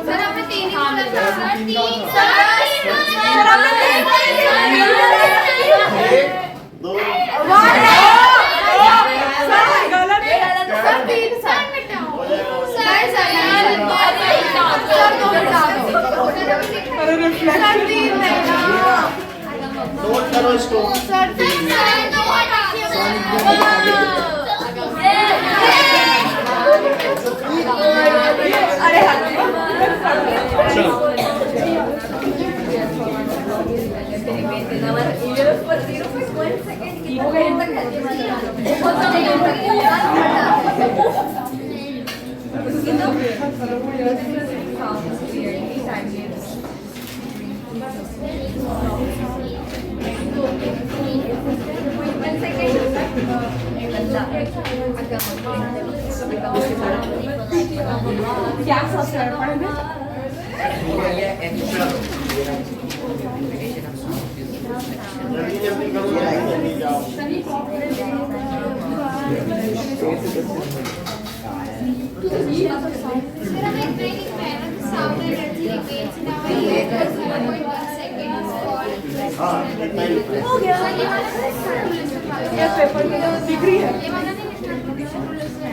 S2: सर, आपने 3 ही बोला था सर, 3 सर आपने
S1: 1 2
S2: सर 3 सर मिटाओ सर सर 2 मिटा दो
S7: अरे रिफ्लेक्शन
S2: 3 नहीं
S1: नोट करो इसको।
S2: सर 3 अरे
S7: क्या सब्सक्राइब पढ़ना
S1: जल्दी जल्दी करो, जल्दी जाओ।
S2: फिर हमें इतना ही लिखना है ना कि sound energy remains in our ear for 0.1 seconds और
S1: हाँ इतना ही लिखना है।
S7: हो गया
S2: ये वाला
S7: ये पेपर में डिग्री है
S2: ये वाला नहीं लिखना प्रोडक्शन रूल से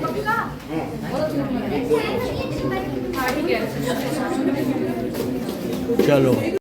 S2: पक्का
S1: चलो